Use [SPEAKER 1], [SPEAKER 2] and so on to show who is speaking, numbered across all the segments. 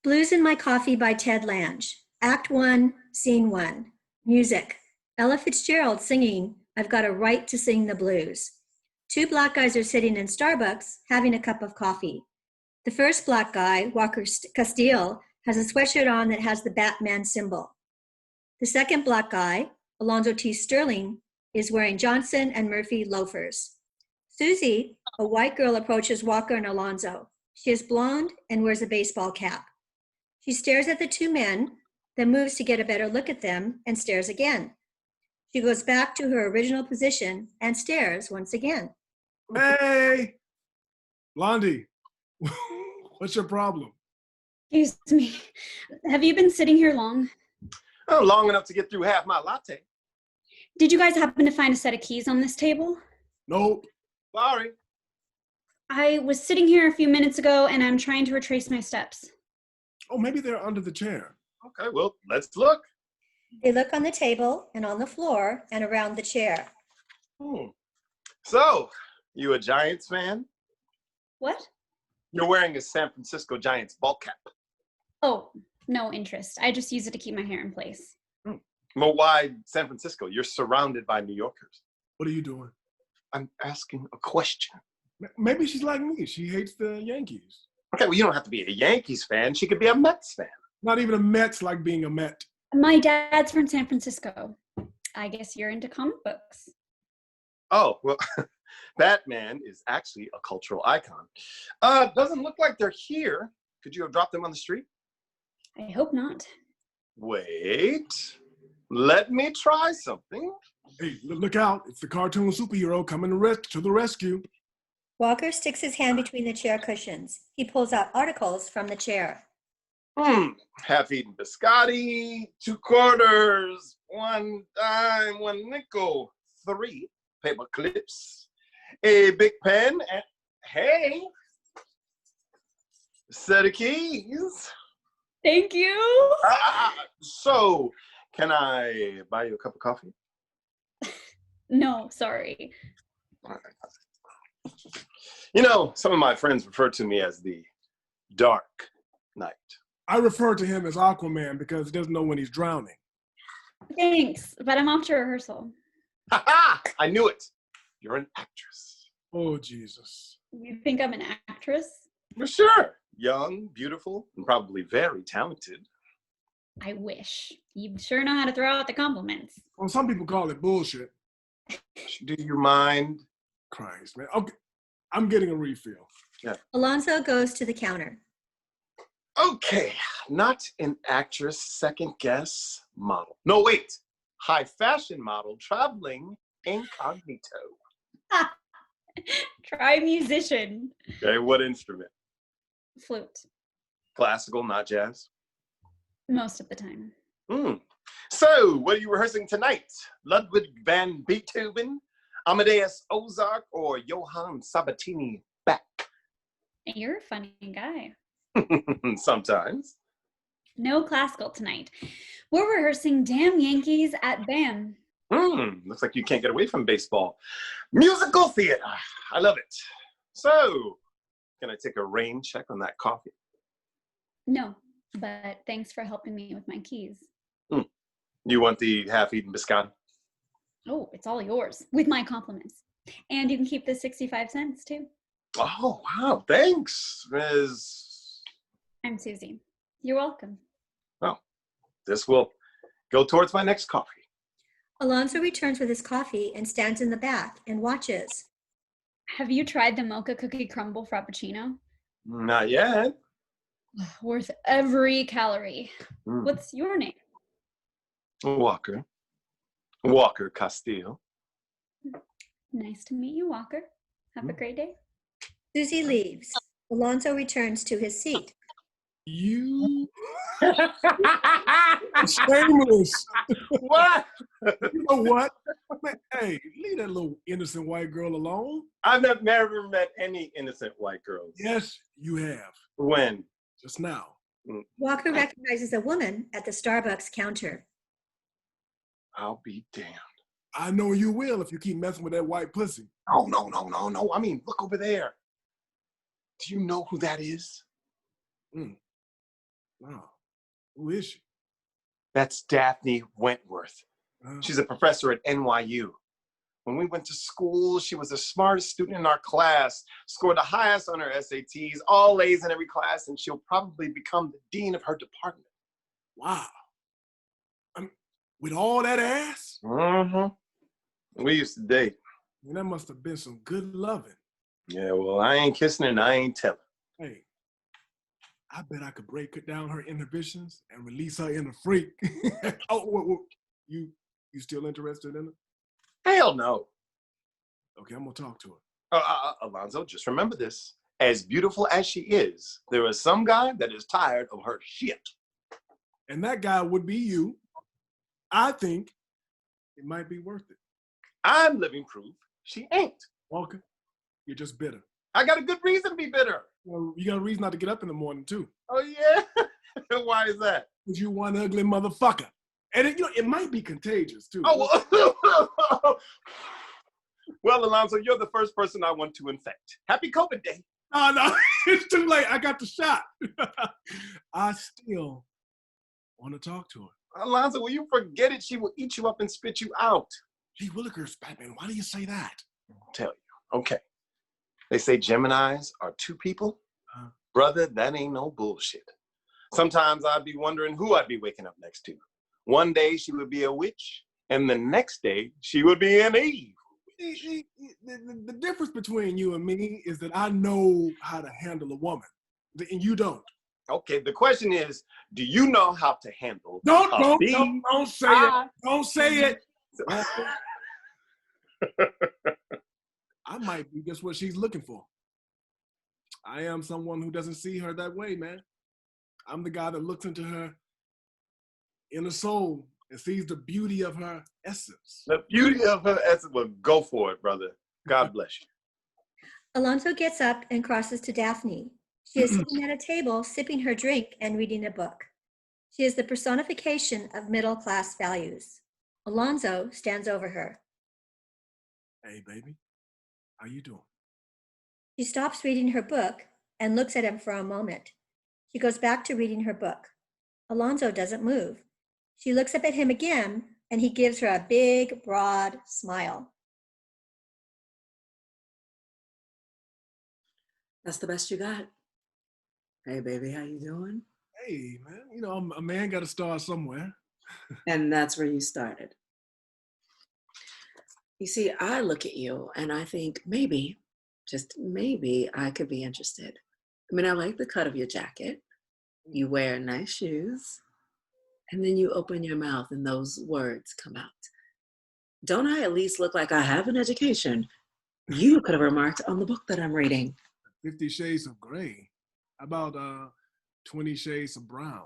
[SPEAKER 1] Blues in My Coffee by Ted Lange. Act 1, Scene 1. Music. Ella Fitzgerald singing, I've Got a Right to Sing the Blues. Two black guys are sitting in Starbucks having a cup of coffee. The first black guy, Walker Castile, has a sweatshirt on that has the Batman symbol. The second black guy, Alonzo T. Sterling, is wearing Johnson and Murphy loafers. Susie, a white girl, approaches Walker and Alonzo. She is blonde and wears a baseball cap. She stares at the two men, then moves to get a better look at them and stares again. She goes back to her original position and stares once again.
[SPEAKER 2] Hey, Blondie, what's your problem?
[SPEAKER 3] Excuse me. Have you been sitting here long?
[SPEAKER 4] Oh, long enough to get through half my latte.
[SPEAKER 3] Did you guys happen to find a set of keys on this table?
[SPEAKER 2] Nope.
[SPEAKER 4] Sorry.
[SPEAKER 3] I was sitting here a few minutes ago and I'm trying to retrace my steps.
[SPEAKER 2] Oh, maybe they're under the chair.
[SPEAKER 4] Okay, well, let's look.
[SPEAKER 1] They look on the table and on the floor and around the chair.
[SPEAKER 4] So, you a Giants fan?
[SPEAKER 3] What?
[SPEAKER 4] You're wearing a San Francisco Giants ball cap.
[SPEAKER 3] Oh, no interest. I just use it to keep my hair in place.
[SPEAKER 4] Well, why San Francisco? You're surrounded by New Yorkers.
[SPEAKER 2] What are you doing?
[SPEAKER 4] I'm asking a question.
[SPEAKER 2] Maybe she's like me. She hates the Yankees.
[SPEAKER 4] Okay, well, you don't have to be a Yankees fan. She could be a Mets fan.
[SPEAKER 2] Not even a Mets like being a Met.
[SPEAKER 3] My dad's from San Francisco. I guess you're into comic books.
[SPEAKER 4] Oh, well, Batman is actually a cultural icon. Doesn't look like they're here. Could you have dropped them on the street?
[SPEAKER 3] I hope not.
[SPEAKER 4] Wait. Let me try something.
[SPEAKER 2] Hey, look out. It's the cartoon superhero coming to the rescue.
[SPEAKER 1] Walker sticks his hand between the chair cushions. He pulls out articles from the chair.
[SPEAKER 4] Half-eaten biscotti, 2 quarters, 1 dime, 1 nickel, 3 paper clips, a big pen, and hey, set of keys.
[SPEAKER 3] Thank you.
[SPEAKER 4] So, can I buy you a cup of coffee?
[SPEAKER 3] No, sorry.
[SPEAKER 4] You know, some of my friends refer to me as the Dark Knight.
[SPEAKER 2] I refer to him as Aquaman because he doesn't know when he's drowning.
[SPEAKER 3] Thanks, but I'm off to rehearsal.
[SPEAKER 4] Ha-ha! I knew it. You're an actress.
[SPEAKER 2] Oh, Jesus.
[SPEAKER 3] You think I'm an actress?
[SPEAKER 4] For sure. Young, beautiful, and probably very talented.
[SPEAKER 3] I wish. You sure know how to throw out the compliments.
[SPEAKER 2] Well, some people call it bullshit.
[SPEAKER 4] Do you mind?
[SPEAKER 2] Christ, man. Okay, I'm getting a refill.
[SPEAKER 4] Yeah.
[SPEAKER 1] Alonzo goes to the counter.
[SPEAKER 4] Okay, not an actress, second guess, model. No, wait. High fashion model traveling incognito.
[SPEAKER 3] Try musician.
[SPEAKER 4] Okay, what instrument?
[SPEAKER 3] Flute.
[SPEAKER 4] Classical, not jazz?
[SPEAKER 3] Most of the time.
[SPEAKER 4] So, what are you rehearsing tonight? Ludwig van Beethoven, Amadeus Ozark, or Johann Sabatini Bach?
[SPEAKER 3] You're a funny guy.
[SPEAKER 4] Sometimes.
[SPEAKER 3] No classical tonight. We're rehearsing Damn Yankees at BAM.
[SPEAKER 4] Looks like you can't get away from baseball. Musical theater. I love it. So, can I take a rain check on that coffee?
[SPEAKER 3] No, but thanks for helping me with my keys.
[SPEAKER 4] You want the half-eaten biscotti?
[SPEAKER 3] Oh, it's all yours, with my compliments. And you can keep the 65 cents, too.
[SPEAKER 4] Oh, wow. Thanks, Ms.
[SPEAKER 3] I'm Susie. You're welcome.
[SPEAKER 4] Well, this will go towards my next coffee.
[SPEAKER 1] Alonzo returns with his coffee and stands in the back and watches.
[SPEAKER 3] Have you tried the mocha cookie crumble frappuccino?
[SPEAKER 4] Not yet.
[SPEAKER 3] Worth every calorie. What's your name?
[SPEAKER 4] Walker. Walker Castile.
[SPEAKER 3] Nice to meet you, Walker. Have a great day.
[SPEAKER 1] Susie leaves. Alonzo returns to his seat.
[SPEAKER 2] You shameless.
[SPEAKER 4] What?
[SPEAKER 2] You know what? Man, hey, leave that little innocent white girl alone.
[SPEAKER 4] I've never met any innocent white girls.
[SPEAKER 2] Yes, you have.
[SPEAKER 4] When?
[SPEAKER 2] Just now.
[SPEAKER 1] Walker recognizes a woman at the Starbucks counter.
[SPEAKER 4] I'll be damned.
[SPEAKER 2] I know you will if you keep messing with that white pussy.
[SPEAKER 4] Oh, no. I mean, look over there. Do you know who that is?
[SPEAKER 2] Wow. Who is she?
[SPEAKER 4] That's Daphne Wentworth.
[SPEAKER 2] Uh,
[SPEAKER 4] She's a professor at NYU. When we went to school, she was the smartest student in our class, scored the highest on her SATs, all A's in every class, and she'll probably become the dean of her department.
[SPEAKER 2] wow. With all that ass?
[SPEAKER 4] Mm-hmm. We used to date.
[SPEAKER 2] Man, that must have been some good loving.
[SPEAKER 4] Yeah, well, I ain't kissing her and I ain't telling.
[SPEAKER 2] Hey, I bet I could break down her inhibitions and release her inner freak. You still interested in her?
[SPEAKER 4] Hell no.
[SPEAKER 2] Okay, I'm gonna talk to her.
[SPEAKER 4] Alonzo, just remember this. As beautiful as she is, there is some guy that is tired of her shit.
[SPEAKER 2] And that guy would be you. I think it might be worth it.
[SPEAKER 4] I'm living proof she ain't.
[SPEAKER 2] Walker, you're just bitter.
[SPEAKER 4] I got a good reason to be bitter.
[SPEAKER 2] Well, you got a reason not to get up in the morning, too.
[SPEAKER 4] Oh, yeah? Why is that?
[SPEAKER 2] Because you one ugly motherfucker. And it might be contagious, too.
[SPEAKER 4] Oh, well, Alonzo, you're the first person I want to infect. Happy COVID Day.
[SPEAKER 2] Oh, no, it's too late. I got the shot. I still want to talk to her.
[SPEAKER 4] Alonzo, will you forget it? She will eat you up and spit you out.
[SPEAKER 2] Gee Willikers, Batman, why do you say that?
[SPEAKER 4] I'll tell you. Okay. They say Geminis are two people. Brother, that ain't no bullshit. Sometimes I'd be wondering who I'd be waking up next to. One day she would be a witch, and the next day she would be an Eve.
[SPEAKER 2] The difference between you and me is that I know how to handle a woman, and you don't.
[SPEAKER 4] Okay, the question is, do you know how to handle
[SPEAKER 2] Don't say
[SPEAKER 4] I-
[SPEAKER 2] it. Don't say it. I might be just what she's looking for. I am someone who doesn't see her that way, man. I'm the guy that looks into her inner soul and sees the beauty of her essence.
[SPEAKER 4] The beauty of her essence. Well, go for it, brother. God bless you.
[SPEAKER 1] Alonso gets up and crosses to Daphne. She is sitting at a table, sipping her drink and reading a book. She is the personification of middle-class values. Alonso stands over her.
[SPEAKER 2] Hey, baby, how you doing?
[SPEAKER 1] She stops reading her book and looks at him for a moment. She goes back to reading her book. Alonso doesn't move. She looks up at him again, and he gives her a big, broad smile.
[SPEAKER 5] That's the best you got. Hey, baby, how you doing?
[SPEAKER 2] Hey, man, you know, a man got to start somewhere.
[SPEAKER 5] And that's where you started. You see, I look at you and I think maybe, just maybe, I could be interested. I mean, I like the cut of your jacket. You wear nice shoes. And then you open your mouth and those words come out. Don't I at least look like I have an education? You could have remarked on the book that I'm reading.
[SPEAKER 2] 50 Shades of Gray. How about 20 Shades of Brown?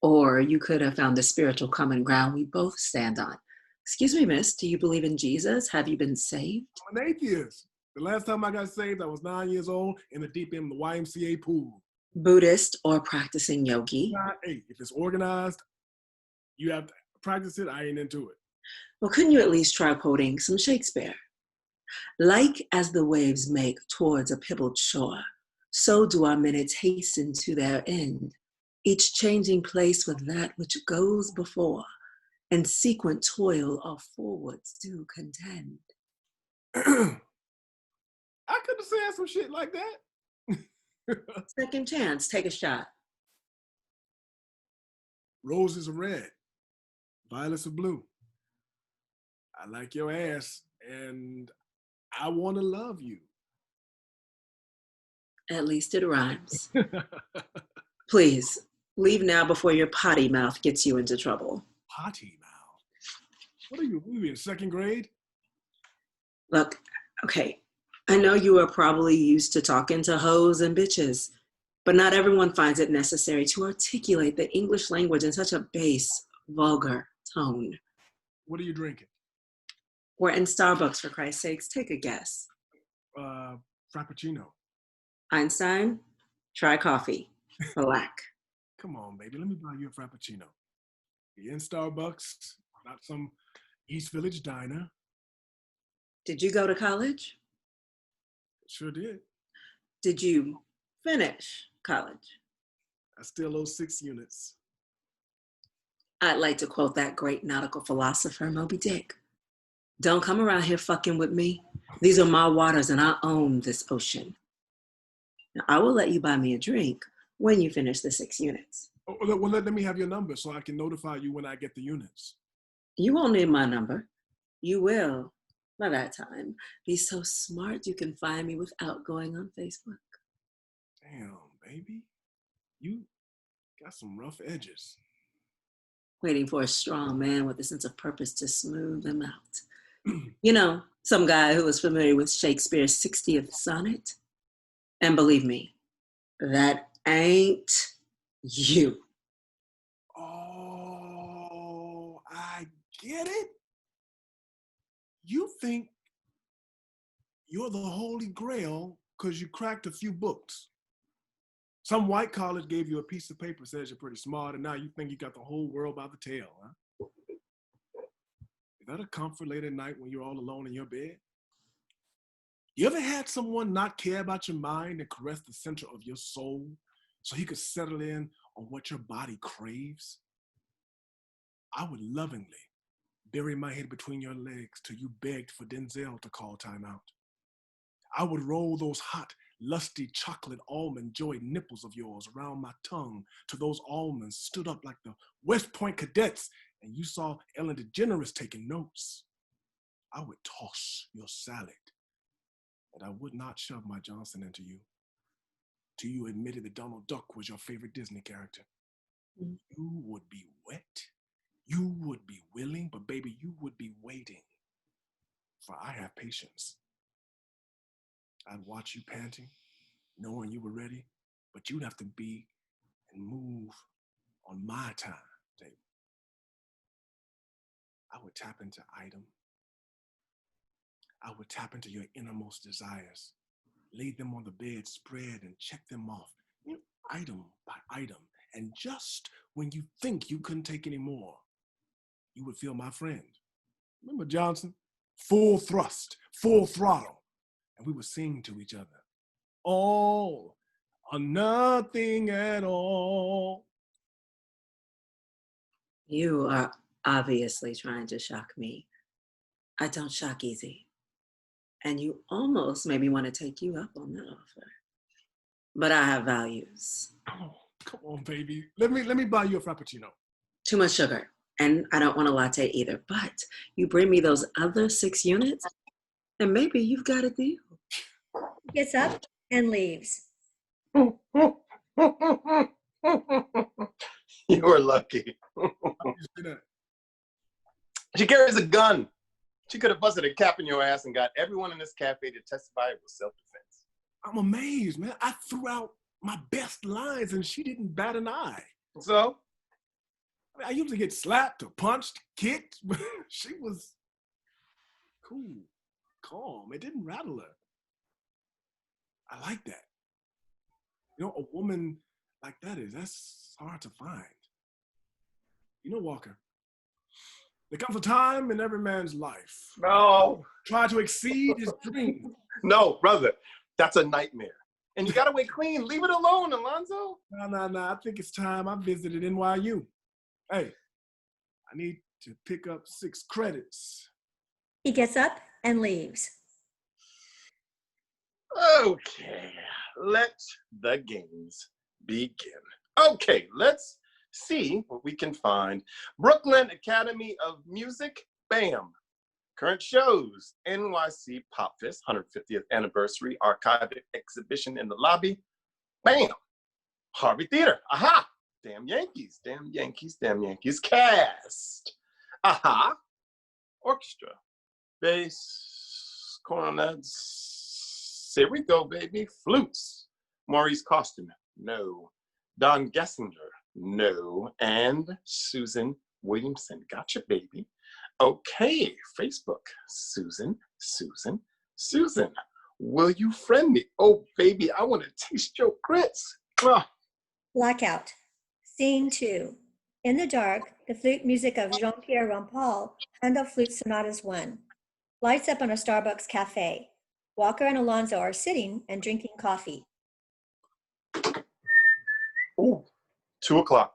[SPEAKER 5] Or you could have found the spiritual common ground we both stand on. Excuse me, miss, do you believe in Jesus? Have you been saved?
[SPEAKER 2] I'm an atheist. The last time I got saved, I was 9 years old in the deep end of the YMCA pool.
[SPEAKER 5] Buddhist or practicing yogi?
[SPEAKER 2] Hey, if it's organized, you have to practice it. I ain't into it.
[SPEAKER 5] Well, couldn't you at least try quoting some Shakespeare? Like as the waves make towards a pebbled shore, so do our minutes hasten to their end, each changing place with that which goes before, and sequent toil of forwards do contend.
[SPEAKER 2] I could have said some shit like that.
[SPEAKER 5] Second chance, take a shot.
[SPEAKER 2] Roses are red, violets are blue. I like your ass, and I want to love you.
[SPEAKER 5] At least it rhymes. Please, leave now before your potty mouth gets you into trouble.
[SPEAKER 2] Potty mouth? What are you in second grade?
[SPEAKER 5] Look, okay, I know you are probably used to talking to hoes and bitches, but not everyone finds it necessary to articulate the English language in such a base, vulgar tone.
[SPEAKER 2] What are you drinking?
[SPEAKER 5] We're in Starbucks, for Christ's sakes. Take a guess.
[SPEAKER 2] Frappuccino.
[SPEAKER 5] Einstein, try coffee. Black.
[SPEAKER 2] Come on, baby. Let me buy you a Frappuccino. You're in Starbucks, not some East Village diner.
[SPEAKER 5] Did you go to college?
[SPEAKER 2] Sure did.
[SPEAKER 5] Did you finish college?
[SPEAKER 2] I still owe 6 units.
[SPEAKER 5] I'd like to quote that great nautical philosopher, Moby Dick. Don't come around here fucking with me. These are my waters and I own this ocean. Now, I will let you buy me a drink when you finish the 6 units.
[SPEAKER 2] Oh, well, let me have your number so I can notify you when I get the units.
[SPEAKER 5] You won't need my number. You will, by that time, be so smart you can find me without going on Facebook.
[SPEAKER 2] Damn, baby. You got some rough edges.
[SPEAKER 5] Waiting for a strong man with a sense of purpose to smooth them out. You know, some guy who was familiar with Shakespeare's 60th sonnet. And believe me, that ain't you.
[SPEAKER 2] Oh, I get it. You think you're the Holy Grail because you cracked a few books. Some white college gave you a piece of paper, says you're pretty smart, and now you think you got the whole world by the tail, huh? Is that a comfort late at night when you're all alone in your bed? You ever had someone not care about your mind and caress the center of your soul so he could settle in on what your body craves? I would lovingly bury my head between your legs till you begged for Denzel to call time out. I would roll those hot, lusty chocolate almond joy nipples of yours around my tongue till those almonds stood up like the West Point cadets and you saw Ellen DeGeneres taking notes. I would toss your salad, but I would not shove my Johnson into you till you admitted that Donald Duck was your favorite Disney character. You would be wet. You would be willing, but baby, you would be waiting. For I have patience. I'd watch you panting, knowing you were ready, but you'd have to be and move on my time, David. I would tap into item. I would tap into your innermost desires, lay them on the bed spread and check them off, item by item. And just when you think you couldn't take any more, you would feel my friend. Remember Johnson? Full thrust, full throttle. And we would sing to each other. All or nothing at all.
[SPEAKER 5] You are obviously trying to shock me. I don't shock easy. And you almost made me want to take you up on that offer. But I have values.
[SPEAKER 2] Oh, come on, baby. Let me buy you a Frappuccino.
[SPEAKER 5] Too much sugar. And I don't want a latte either. But you bring me those other 6 units, and maybe you've got a deal.
[SPEAKER 1] He gets up and leaves.
[SPEAKER 4] You were lucky. She carries a gun. She could have busted a cap in your ass and got everyone in this cafe to testify it was self-defense.
[SPEAKER 2] I'm amazed, man. I threw out my best lines and she didn't bat an eye.
[SPEAKER 4] So?
[SPEAKER 2] I usually get slapped or punched, kicked, but she was cool, calm. It didn't rattle her. I like that. You know, a woman like that's hard to find. You know, Walker, there comes a time in every man's life.
[SPEAKER 4] No.
[SPEAKER 2] Try to exceed his dream.
[SPEAKER 4] No, brother, that's a nightmare. And you gotta wait clean. Leave it alone, Alonzo.
[SPEAKER 2] No. I think it's time I visited NYU. Hey, I need to pick up 6 credits.
[SPEAKER 1] He gets up and leaves.
[SPEAKER 4] Okay, let the games begin. Okay, let's see what we can find. Brooklyn Academy of Music, bam. Current shows, NYC Pop Fest, 150th Anniversary Archive Exhibition in the lobby, bam. Harvey Theater, aha. Damn Yankees, damn Yankees, damn Yankees. Cast, aha. Orchestra, bass, cornets, here we go, baby. Flutes, Maurice Costume, no. Don Gessinger, no. And Susan Williamson, gotcha, baby. Okay, Facebook, Susan, will you friend me? Oh, baby, I want to taste your grits.
[SPEAKER 1] Blackout. Scene 2. In the dark, the flute music of Jean-Pierre Rampal, Handel Flute Sonatas 1. Lights up on a Starbucks cafe. Walker and Alonzo are sitting and drinking coffee.
[SPEAKER 4] Ooh, 2:00.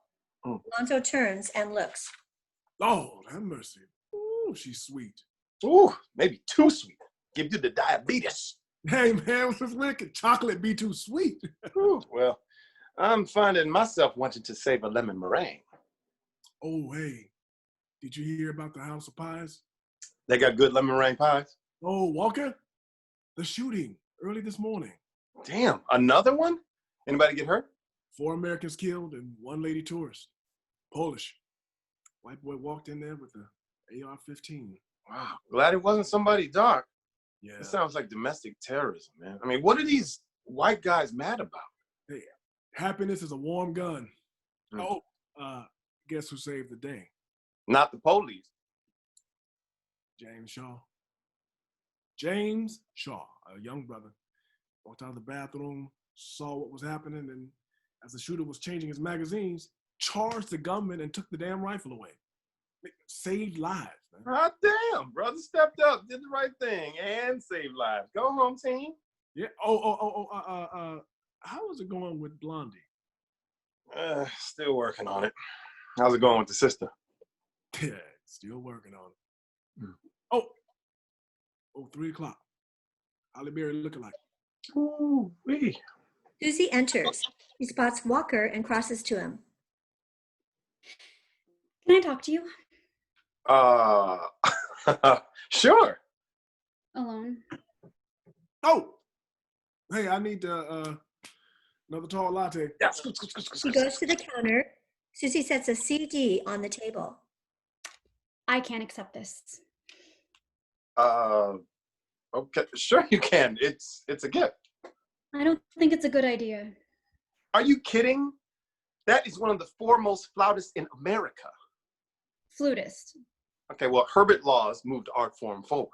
[SPEAKER 1] Alonzo turns and looks.
[SPEAKER 2] Lord have mercy. Ooh, she's sweet.
[SPEAKER 4] Ooh, maybe too sweet. Give you the diabetes.
[SPEAKER 2] Hey, man, what's wicked? Chocolate be too sweet.
[SPEAKER 4] Ooh, well, I'm finding myself wanting to save a lemon meringue.
[SPEAKER 2] Oh, hey, did you hear about the House of Pies?
[SPEAKER 4] They got good lemon meringue pies?
[SPEAKER 2] Oh, Walker, the shooting early this morning.
[SPEAKER 4] Damn, another one? Anybody get hurt?
[SPEAKER 2] 4 Americans killed and 1 lady tourist. Polish. White boy walked in there with a AR-15.
[SPEAKER 4] Wow, glad it wasn't somebody dark.
[SPEAKER 2] Yeah.
[SPEAKER 4] It sounds like domestic terrorism, man. I mean, what are these white guys mad about?
[SPEAKER 2] Hey, happiness is a warm gun.
[SPEAKER 4] Mm.
[SPEAKER 2] Oh, guess who saved the day?
[SPEAKER 4] Not the police.
[SPEAKER 2] James Shaw. James Shaw, a young brother, walked out of the bathroom, saw what was happening, and as the shooter was changing his magazines, charged the gunman and took the damn rifle away. It saved lives, man.
[SPEAKER 4] Ah, damn, brother stepped up, did the right thing, and saved lives. Go home, team.
[SPEAKER 2] Yeah. How is it going with Blondie?
[SPEAKER 4] Still working on it. How's it going with the sister?
[SPEAKER 2] Yeah, still working on it.
[SPEAKER 4] Mm.
[SPEAKER 2] Oh, 3:00. Holly Berry looking like.
[SPEAKER 4] Ooh, wee.
[SPEAKER 1] Susie enters. She spots Walker and crosses to him.
[SPEAKER 3] Can I talk to you?
[SPEAKER 4] Sure.
[SPEAKER 3] Alone.
[SPEAKER 2] Oh, hey, I need another tall latte.
[SPEAKER 4] Yeah.
[SPEAKER 1] She goes to the counter. Susie sets a CD on the table.
[SPEAKER 3] I can't accept this.
[SPEAKER 4] Okay, sure you can. It's a gift.
[SPEAKER 3] I don't think it's a good idea.
[SPEAKER 4] Are you kidding? That is one of the foremost flautists in America.
[SPEAKER 3] Flutist.
[SPEAKER 4] Okay, well, Herbert Laws moved art form forward.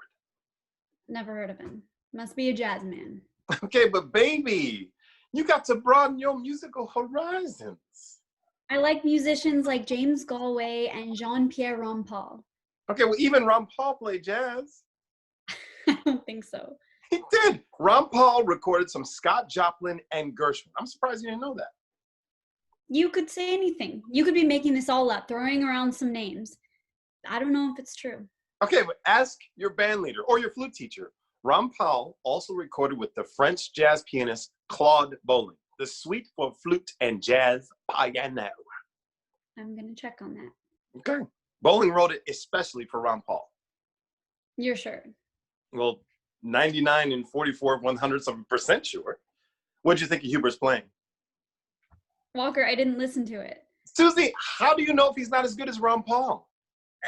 [SPEAKER 3] Never heard of him. Must be a jazz man.
[SPEAKER 4] Okay, but baby, you got to broaden your musical horizons.
[SPEAKER 3] I like musicians like James Galway and Jean-Pierre Rampal.
[SPEAKER 4] Okay, well, even Ron Paul played jazz.
[SPEAKER 3] I don't think so.
[SPEAKER 4] He did. Ron Paul recorded some Scott Joplin and Gershwin. I'm surprised you didn't know that.
[SPEAKER 3] You could say anything. You could be making this all up, throwing around some names. I don't know if it's true.
[SPEAKER 4] Okay, but ask your band leader or your flute teacher. Ron Paul also recorded with the French jazz pianist Claude Bolling, the suite for flute and jazz piano.
[SPEAKER 3] I'm going to check on that.
[SPEAKER 4] Okay. Bolling wrote it especially for Ron Paul.
[SPEAKER 3] You're sure?
[SPEAKER 4] Well, 99 and 44/100% sure. What'd you think of Hubert's playing?
[SPEAKER 3] Walker, I didn't listen to it.
[SPEAKER 4] Susie, how do you know if he's not as good as Ron Paul?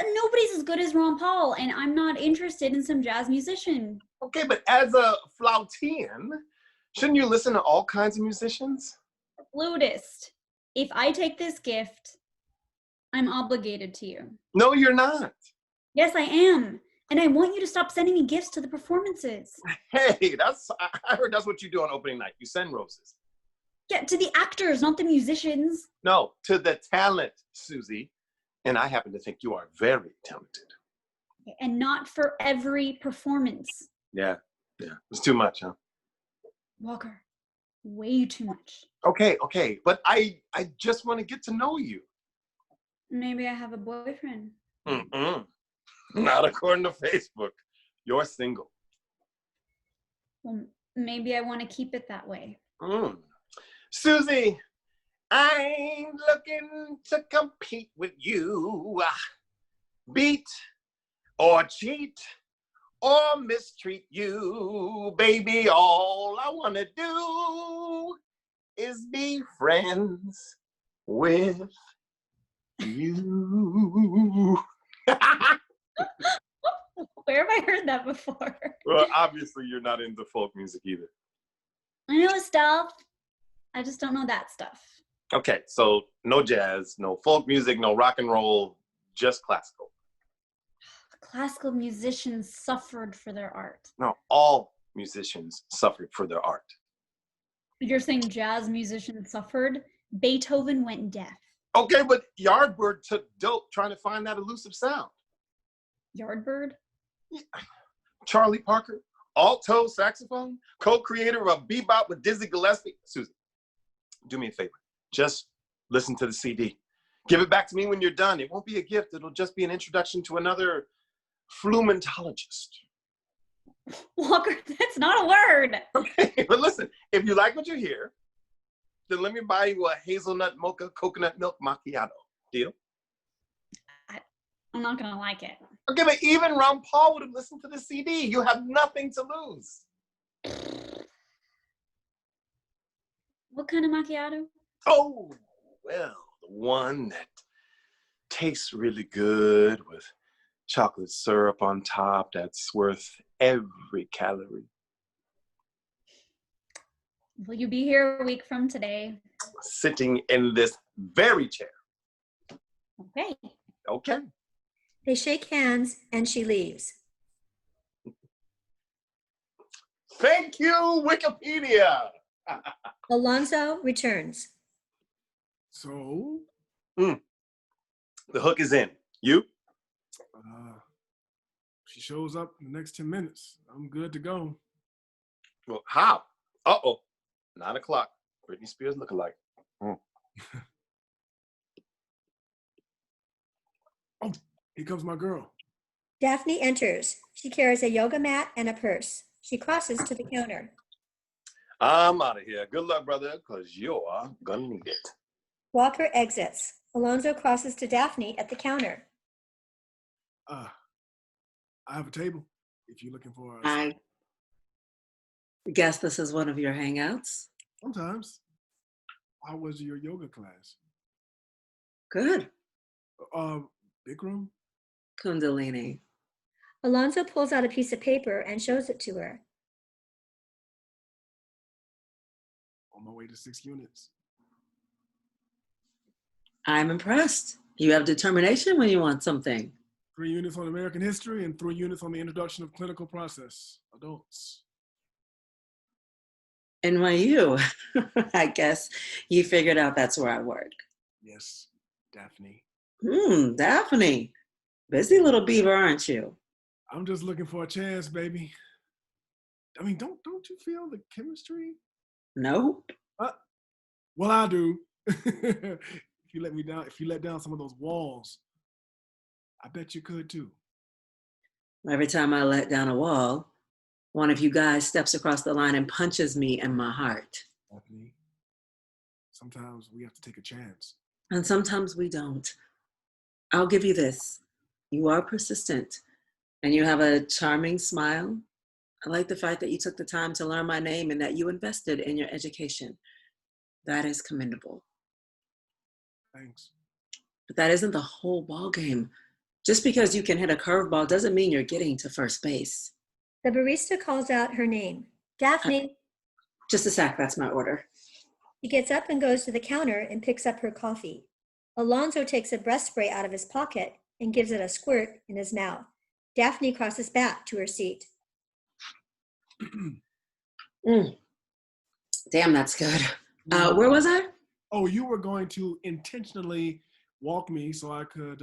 [SPEAKER 3] Nobody's as good as Ron Paul, and I'm not interested in some jazz musician.
[SPEAKER 4] Okay, but as a flautian, shouldn't you listen to all kinds of musicians?
[SPEAKER 3] Flutist. If I take this gift, I'm obligated to you.
[SPEAKER 4] No, you're not.
[SPEAKER 3] Yes, I am. And I want you to stop sending me gifts to the performances.
[SPEAKER 4] Hey, I heard that's what you do on opening night. You send roses.
[SPEAKER 3] Yeah, to the actors, not the musicians.
[SPEAKER 4] No, to the talent, Susie. And I happen to think you are very talented.
[SPEAKER 3] And not for every performance.
[SPEAKER 4] Yeah. It's too much, huh?
[SPEAKER 3] Walker, way too much.
[SPEAKER 4] Okay. But I just want to get to know you.
[SPEAKER 3] Maybe I have a boyfriend.
[SPEAKER 4] Mm-mm. Not according to Facebook. You're single.
[SPEAKER 3] Well, maybe I want to keep it that way.
[SPEAKER 4] Susie, I ain't looking to compete with you. Beat or cheat or mistreat you. Baby, all I want to do is be friends with you.
[SPEAKER 3] Where have I heard that before?
[SPEAKER 4] Well, obviously you're not into folk music either.
[SPEAKER 3] I know stuff. I just don't know that stuff.
[SPEAKER 4] Okay, so no jazz, no folk music, no rock and roll, just classical.
[SPEAKER 3] Classical musicians suffered for their art.
[SPEAKER 4] No, all musicians suffered for their art.
[SPEAKER 3] You're saying jazz musicians suffered? Beethoven went deaf.
[SPEAKER 4] Okay, but Yardbird took dope trying to find that elusive sound.
[SPEAKER 3] Yardbird?
[SPEAKER 4] Charlie Parker, alto saxophone, co-creator of Bebop with Dizzy Gillespie. Susan, do me a favor. Just listen to the CD. Give it back to me when you're done. It won't be a gift. It'll just be an introduction to another flumentologist.
[SPEAKER 3] Walker, that's not a word.
[SPEAKER 4] Okay, but listen, if you like what you hear, then let me buy you a hazelnut mocha coconut milk macchiato. Deal?
[SPEAKER 3] I'm not gonna like it.
[SPEAKER 4] Okay, but even Ron Paul would have listened to the CD. You have nothing to lose.
[SPEAKER 3] What kind of macchiato?
[SPEAKER 4] Oh, well, the one that tastes really good with chocolate syrup on top that's worth every calorie.
[SPEAKER 3] Will you be here a week from today?
[SPEAKER 4] Sitting in this very chair.
[SPEAKER 3] Okay.
[SPEAKER 4] Okay.
[SPEAKER 1] They shake hands and she leaves.
[SPEAKER 4] Thank you, Wikipedia.
[SPEAKER 1] Alonzo returns.
[SPEAKER 2] So,
[SPEAKER 4] The hook is in. You?
[SPEAKER 2] she shows up in the next 10 minutes. I'm good to go.
[SPEAKER 4] Well, how? Uh-oh. 9 o'clock. Britney Spears lookalike.
[SPEAKER 2] Oh, here comes my girl.
[SPEAKER 1] Daphne enters. She carries a yoga mat and a purse. She crosses to the counter.
[SPEAKER 4] I'm out of here. Good luck, brother, because you're gonna need it.
[SPEAKER 1] Walker exits. Alonzo crosses to Daphne at the counter.
[SPEAKER 2] I have a table if you're looking for us.
[SPEAKER 5] I guess this is one of your hangouts.
[SPEAKER 2] Sometimes. How was your yoga class?
[SPEAKER 5] Good.
[SPEAKER 2] Bikram?
[SPEAKER 5] Kundalini.
[SPEAKER 1] Alonzo pulls out a piece of paper and shows it to her.
[SPEAKER 2] On my way to 6 units.
[SPEAKER 5] I'm impressed. You have determination when you want something.
[SPEAKER 2] 3 units on American history and 3 units on the introduction of clinical process. Adults.
[SPEAKER 5] NYU. I guess you figured out that's where I work.
[SPEAKER 2] Yes, Daphne.
[SPEAKER 5] Daphne. Busy little beaver, aren't you?
[SPEAKER 2] I'm just looking for a chance, baby. I mean, don't you feel the chemistry?
[SPEAKER 5] Nope.
[SPEAKER 2] Well, I do. If you let down some of those walls, I bet you could too.
[SPEAKER 5] Every time I let down a wall, one of you guys steps across the line and punches me in my heart.
[SPEAKER 2] Daphne, sometimes we have to take a chance.
[SPEAKER 5] And sometimes we don't. I'll give you this. You are persistent and you have a charming smile. I like the fact that you took the time to learn my name and that you invested in your education. That is commendable.
[SPEAKER 2] Thanks.
[SPEAKER 5] But that isn't the whole ball game. Just because you can hit a curveball doesn't mean you're getting to first base.
[SPEAKER 1] The barista calls out her name. Daphne.
[SPEAKER 5] Just a sec, that's my order.
[SPEAKER 1] She gets up and goes to the counter and picks up her coffee. Alonzo takes a breath spray out of his pocket and gives it a squirt in his mouth. Daphne crosses back to her seat.
[SPEAKER 5] Damn, that's good. Where was I?
[SPEAKER 2] Oh, you were going to intentionally walk me so I could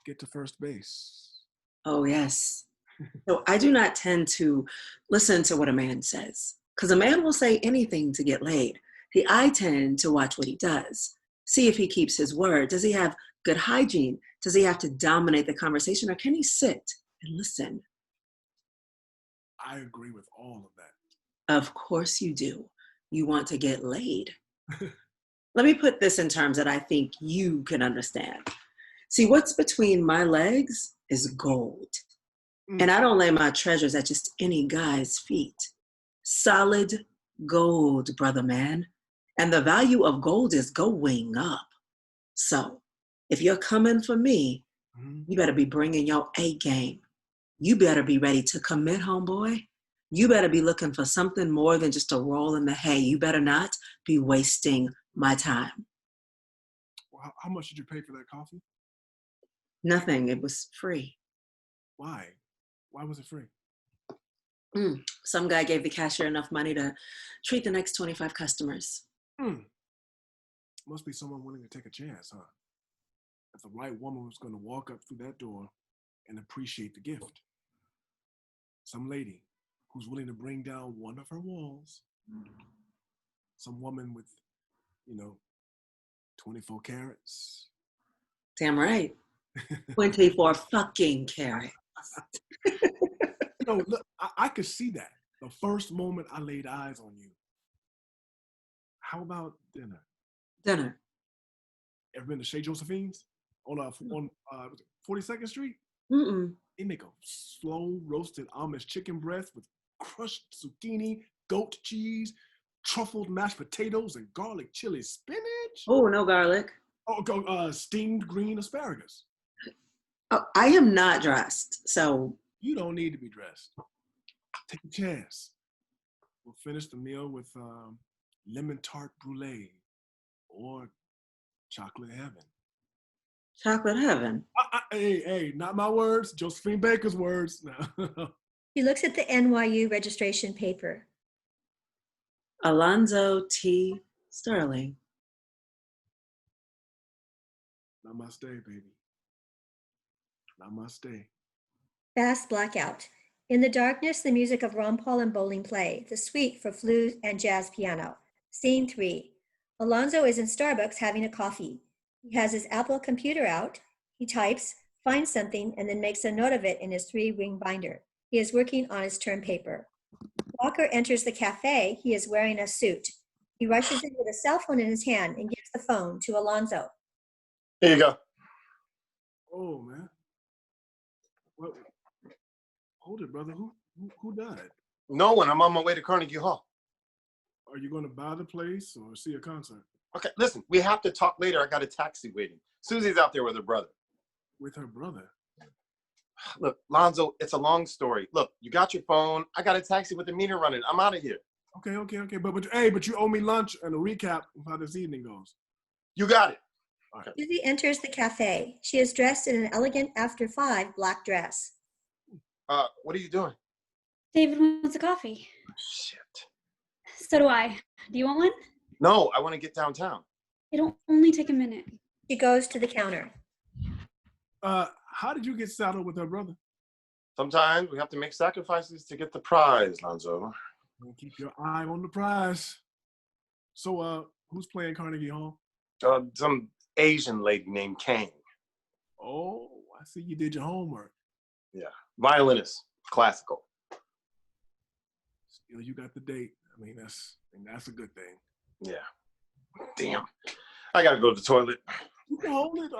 [SPEAKER 2] get to first base.
[SPEAKER 5] Oh, yes. So I do not tend to listen to what a man says, because a man will say anything to get laid. I tend to watch what he does, see if he keeps his word. Does he have good hygiene? Does he have to dominate the conversation, or can he sit and listen?
[SPEAKER 2] I agree with all of that.
[SPEAKER 5] Of course you do. You want to get laid. Let me put this in terms that I think you can understand. See, what's between my legs is gold. And I don't lay my treasures at just any guy's feet. Solid gold, brother man. And the value of gold is going up. So if you're coming for me, you better be bringing your A game. You better be ready to commit, homeboy. You better be looking for something more than just a roll in the hay. You better not be wasting my time.
[SPEAKER 2] Well, how much did you pay for that coffee?
[SPEAKER 5] Nothing. It was free.
[SPEAKER 2] Why? Why was it free?
[SPEAKER 5] Some guy gave the cashier enough money to treat the next 25 customers.
[SPEAKER 2] Must be someone willing to take a chance, huh? If the right woman was going to walk up through that door and appreciate the gift. Some lady who's willing to bring down one of her walls. Some woman with, 24 carats.
[SPEAKER 5] Damn right. 24 fucking carats.
[SPEAKER 2] Look, I could see that the first moment I laid eyes on you. How about dinner?
[SPEAKER 5] Dinner.
[SPEAKER 2] Ever been to Chez Josephine's on 42nd Street?
[SPEAKER 5] Mm-mm.
[SPEAKER 2] They make a slow roasted Amish chicken breast with crushed zucchini, goat cheese, truffled mashed potatoes, and garlic chili spinach.
[SPEAKER 5] Oh, no garlic.
[SPEAKER 2] Steamed green asparagus.
[SPEAKER 5] Oh, I am not dressed, so.
[SPEAKER 2] You don't need to be dressed. Take a chance. We'll finish the meal with lemon tart brulee or chocolate heaven.
[SPEAKER 5] Chocolate heaven.
[SPEAKER 2] Hey, not my words. Josephine Baker's words. No.
[SPEAKER 1] She looks at the NYU registration paper.
[SPEAKER 5] Alonzo T. Sterling.
[SPEAKER 2] Namaste, baby. Namaste.
[SPEAKER 1] Fast blackout. In the darkness, the music of Ron Paul and bowling play, the suite for flute and jazz piano. Scene 3. Alonzo is in Starbucks having a coffee. He has his Apple computer out. He types, finds something, and then makes a note of it in his 3-ring binder. He is working on his term paper. Walker enters the cafe. He is wearing a suit. He rushes in with a cell phone in his hand and gives the phone to Alonzo.
[SPEAKER 4] Here you go.
[SPEAKER 2] Oh, man. What? Hold it, brother. Who died?
[SPEAKER 4] No one. I'm on my way to Carnegie Hall.
[SPEAKER 2] Are you going to buy the place or see a concert?
[SPEAKER 4] Okay, listen, we have to talk later. I got a taxi waiting. Susie's out there with her brother.
[SPEAKER 2] With her brother?
[SPEAKER 4] Look, Lonzo, it's a long story. Look, you got your phone. I got a taxi with the meter running. I'm out of here.
[SPEAKER 2] Okay. But you owe me lunch and a recap of how this evening goes.
[SPEAKER 4] You got it.
[SPEAKER 2] Okay.
[SPEAKER 1] Susie enters the cafe. She is dressed in an elegant after 5 black dress.
[SPEAKER 4] What are you doing?
[SPEAKER 3] David wants a coffee.
[SPEAKER 4] Shit.
[SPEAKER 3] So do I. Do you want one?
[SPEAKER 4] No, I want to get downtown.
[SPEAKER 3] It'll only take a minute.
[SPEAKER 1] She goes to the counter.
[SPEAKER 2] How did you get saddled with her brother?
[SPEAKER 4] Sometimes we have to make sacrifices to get the prize, Lonzo.
[SPEAKER 2] Keep your eye on the prize. So, who's playing Carnegie Hall?
[SPEAKER 4] Some Asian lady named Kang.
[SPEAKER 2] Oh, I see you did your homework.
[SPEAKER 4] Yeah, violinist, classical.
[SPEAKER 2] Still, you got the date. I mean, that's a good thing.
[SPEAKER 4] Yeah. Damn. I gotta go to the toilet.
[SPEAKER 2] You can hold it.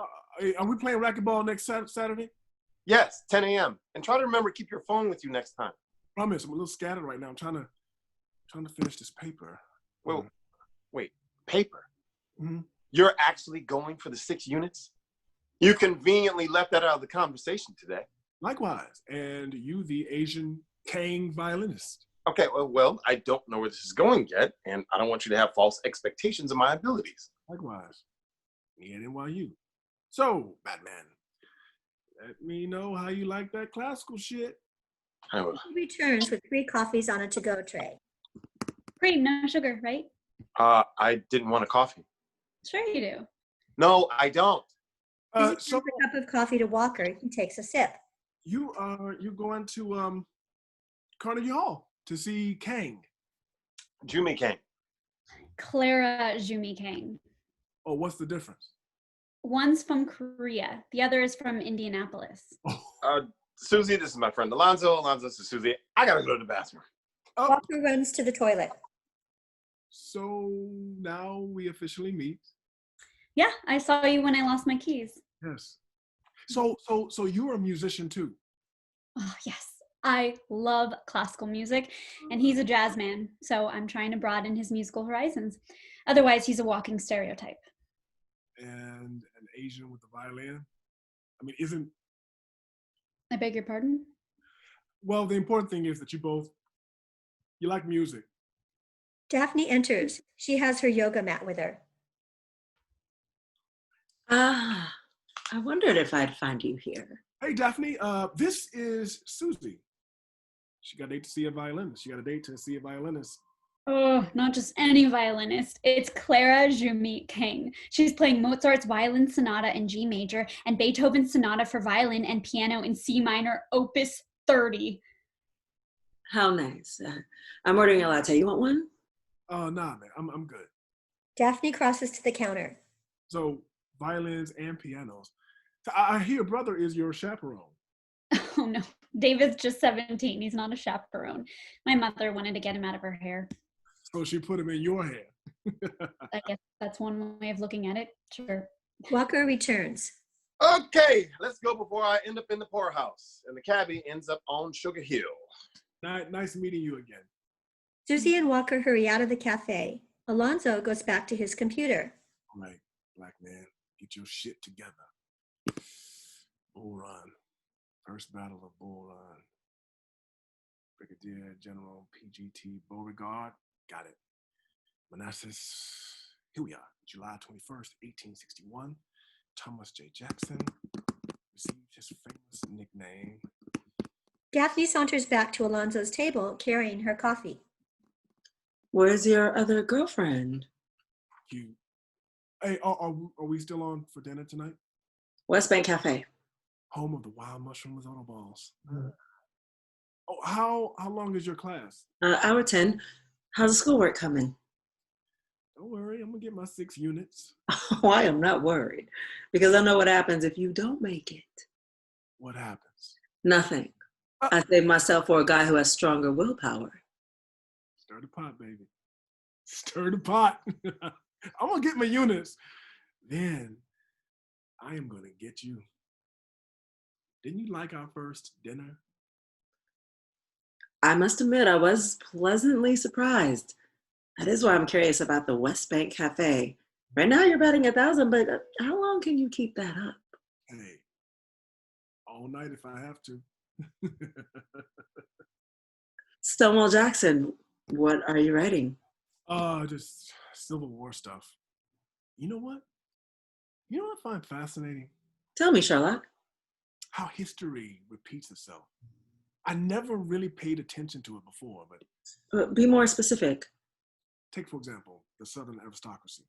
[SPEAKER 2] Are we playing racquetball next Saturday?
[SPEAKER 4] Yes, 10 a.m. And try to remember, keep your phone with you next time.
[SPEAKER 2] Promise. I'm a little scattered right now. I'm trying to finish this paper.
[SPEAKER 4] Well, wait, paper?
[SPEAKER 2] Mm-hmm.
[SPEAKER 4] You're actually going for the 6 units? You conveniently left that out of the conversation today.
[SPEAKER 2] Likewise. And you, the Asian Kang violinist.
[SPEAKER 4] Okay, well, I don't know where this is going yet, and I don't want you to have false expectations of my abilities.
[SPEAKER 2] Likewise. Me and NYU. So, Batman, let me know how you like that classical shit.
[SPEAKER 1] He returns with 3 coffees on a to-go tray.
[SPEAKER 3] Cream, no sugar, right?
[SPEAKER 4] I didn't want a coffee.
[SPEAKER 3] Sure you do.
[SPEAKER 4] No, I don't.
[SPEAKER 1] He hands a cup of coffee to Walker. He takes a sip.
[SPEAKER 2] You going to Carnegie Hall to see Kang?
[SPEAKER 4] Jumi Kang.
[SPEAKER 3] Clara Jumi Kang.
[SPEAKER 2] Oh, what's the difference?
[SPEAKER 3] One's from Korea. The other is from Indianapolis.
[SPEAKER 4] Susie, this is my friend Alonzo. Alonzo, this is Susie. I gotta go to the bathroom.
[SPEAKER 2] Oh.
[SPEAKER 1] Walker runs to the toilet.
[SPEAKER 2] So now we officially meet.
[SPEAKER 3] Yeah, I saw you when I lost my keys.
[SPEAKER 2] Yes. So you're a musician too?
[SPEAKER 3] Oh, yes. I love classical music, and he's a jazz man, so I'm trying to broaden his musical horizons. Otherwise, he's a walking stereotype.
[SPEAKER 2] And an Asian with a violin? I mean, isn't...
[SPEAKER 3] I beg your pardon?
[SPEAKER 2] Well, the important thing is that you like music.
[SPEAKER 1] Daphne enters. She has her yoga mat with her.
[SPEAKER 5] I wondered if I'd find you here.
[SPEAKER 2] Hey, Daphne, this is Susie. She got a date to see a violinist. She got a date to see a violinist.
[SPEAKER 3] Oh, not just any violinist. It's Clara Jumi Kang. She's playing Mozart's Violin Sonata in G major and Beethoven's Sonata for Violin and Piano in C minor, Opus 30.
[SPEAKER 5] How nice. I'm ordering a latte. You want one?
[SPEAKER 2] Nah, man, I'm good.
[SPEAKER 1] Daphne crosses to the counter.
[SPEAKER 2] So violins and pianos. So I hear brother is your chaperone.
[SPEAKER 3] Oh no, David's just 17. He's not a chaperone. My mother wanted to get him out of her hair.
[SPEAKER 2] So she put him in your hair.
[SPEAKER 3] I guess that's one way of looking at it. Sure.
[SPEAKER 1] Walker returns.
[SPEAKER 4] Okay, let's go before I end up in the poorhouse and the cabbie ends up on Sugar Hill.
[SPEAKER 2] Nice meeting you again.
[SPEAKER 1] Susie and Walker hurry out of the cafe. Alonzo goes back to his computer.
[SPEAKER 2] All right, black man, get your shit together. Bull Run. First Battle of Bull Run. Brigadier General PGT Beauregard. Got it. Manassas. Here we are. July 21st, 1861. Thomas J. Jackson received his famous nickname.
[SPEAKER 1] Daphne saunters back to Alonzo's table, carrying her coffee.
[SPEAKER 5] Where's your other girlfriend?
[SPEAKER 2] Cute. Hey, are we still on for dinner tonight?
[SPEAKER 5] West Bank Cafe.
[SPEAKER 2] Home of the wild mushroom risotto balls. Oh, how long is your class?
[SPEAKER 5] Hour 10. How's the schoolwork coming?
[SPEAKER 2] Don't worry, I'm gonna get my 6 units.
[SPEAKER 5] Oh, I am not worried because I know what happens if you don't make it.
[SPEAKER 2] What happens?
[SPEAKER 5] Nothing. I save myself for a guy who has stronger willpower.
[SPEAKER 2] Stir the pot, baby. Stir the pot. I'm gonna get my units. Then I am gonna get you. Didn't you like our first dinner?
[SPEAKER 5] I must admit, I was pleasantly surprised. That is why I'm curious about the West Bank Cafe. Right now you're betting 1,000, but how long can you keep that up?
[SPEAKER 2] Hey, all night if I have to.
[SPEAKER 5] Stonewall Jackson, what are you writing?
[SPEAKER 2] Just Civil War stuff. You know what? You know what I find fascinating?
[SPEAKER 5] Tell me, Sherlock.
[SPEAKER 2] How history repeats itself. I never really paid attention to it before, but
[SPEAKER 5] Be more specific.
[SPEAKER 2] take, for example, the Southern aristocracy.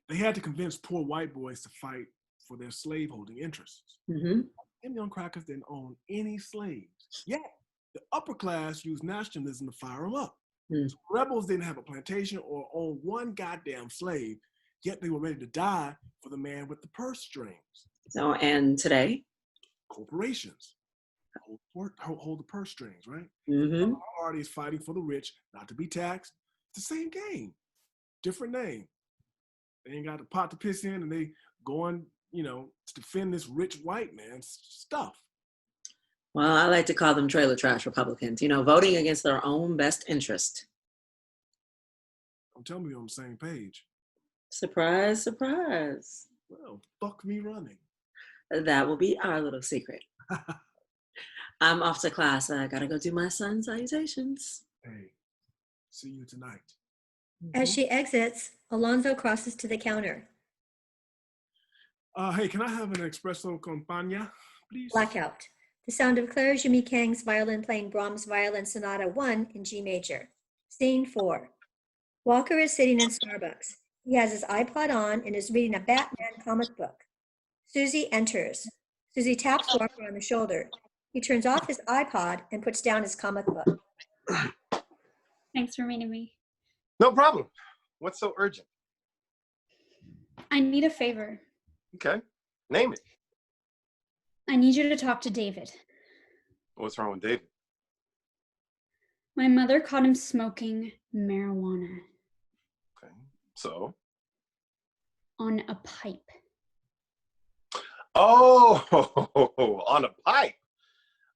[SPEAKER 2] They had to convince poor white boys to fight for their slaveholding interests.
[SPEAKER 5] Mm-hmm.
[SPEAKER 2] Them young crackers didn't own any slaves. Yet, the upper class used nationalism to fire them up.
[SPEAKER 5] Mm.
[SPEAKER 2] So rebels didn't have a plantation or own one goddamn slave, yet they were ready to die for the man with the purse strings.
[SPEAKER 5] So, and today?
[SPEAKER 2] Corporations hold the purse strings, right?
[SPEAKER 5] Mm-hmm.
[SPEAKER 2] Party is fighting for the rich, not to be taxed. It's the same game, different name. They ain't got the pot to piss in, and they going, to defend this rich white man's stuff.
[SPEAKER 5] Well, I like to call them trailer trash Republicans, voting against their own best interest.
[SPEAKER 2] Don't tell me we're on the same page.
[SPEAKER 5] Surprise, surprise.
[SPEAKER 2] Well, fuck me running.
[SPEAKER 5] That will be our little secret. I'm off to class. I gotta go do my son's salutations.
[SPEAKER 2] Hey, see you tonight.
[SPEAKER 1] As she exits, Alonzo crosses to the counter.
[SPEAKER 2] Hey, can I have an espresso compagna, please?
[SPEAKER 1] Blackout. The sound of Clara Jimmy Kang's violin playing Brahms' Violin Sonata 1 in G major. Scene 4. Walker is sitting in Starbucks. He has his iPod on and is reading a Batman comic book. Susie enters. Susie taps Walker on the shoulder. He turns off his iPod and puts down his comic book.
[SPEAKER 3] Thanks for meeting me.
[SPEAKER 4] No problem. What's so urgent?
[SPEAKER 3] I need a favor.
[SPEAKER 4] Okay, name it.
[SPEAKER 3] I need you to talk to David.
[SPEAKER 4] What's wrong with David?
[SPEAKER 3] My mother caught him smoking marijuana.
[SPEAKER 4] Okay, so?
[SPEAKER 3] On a pipe.
[SPEAKER 4] Oh, on a pipe.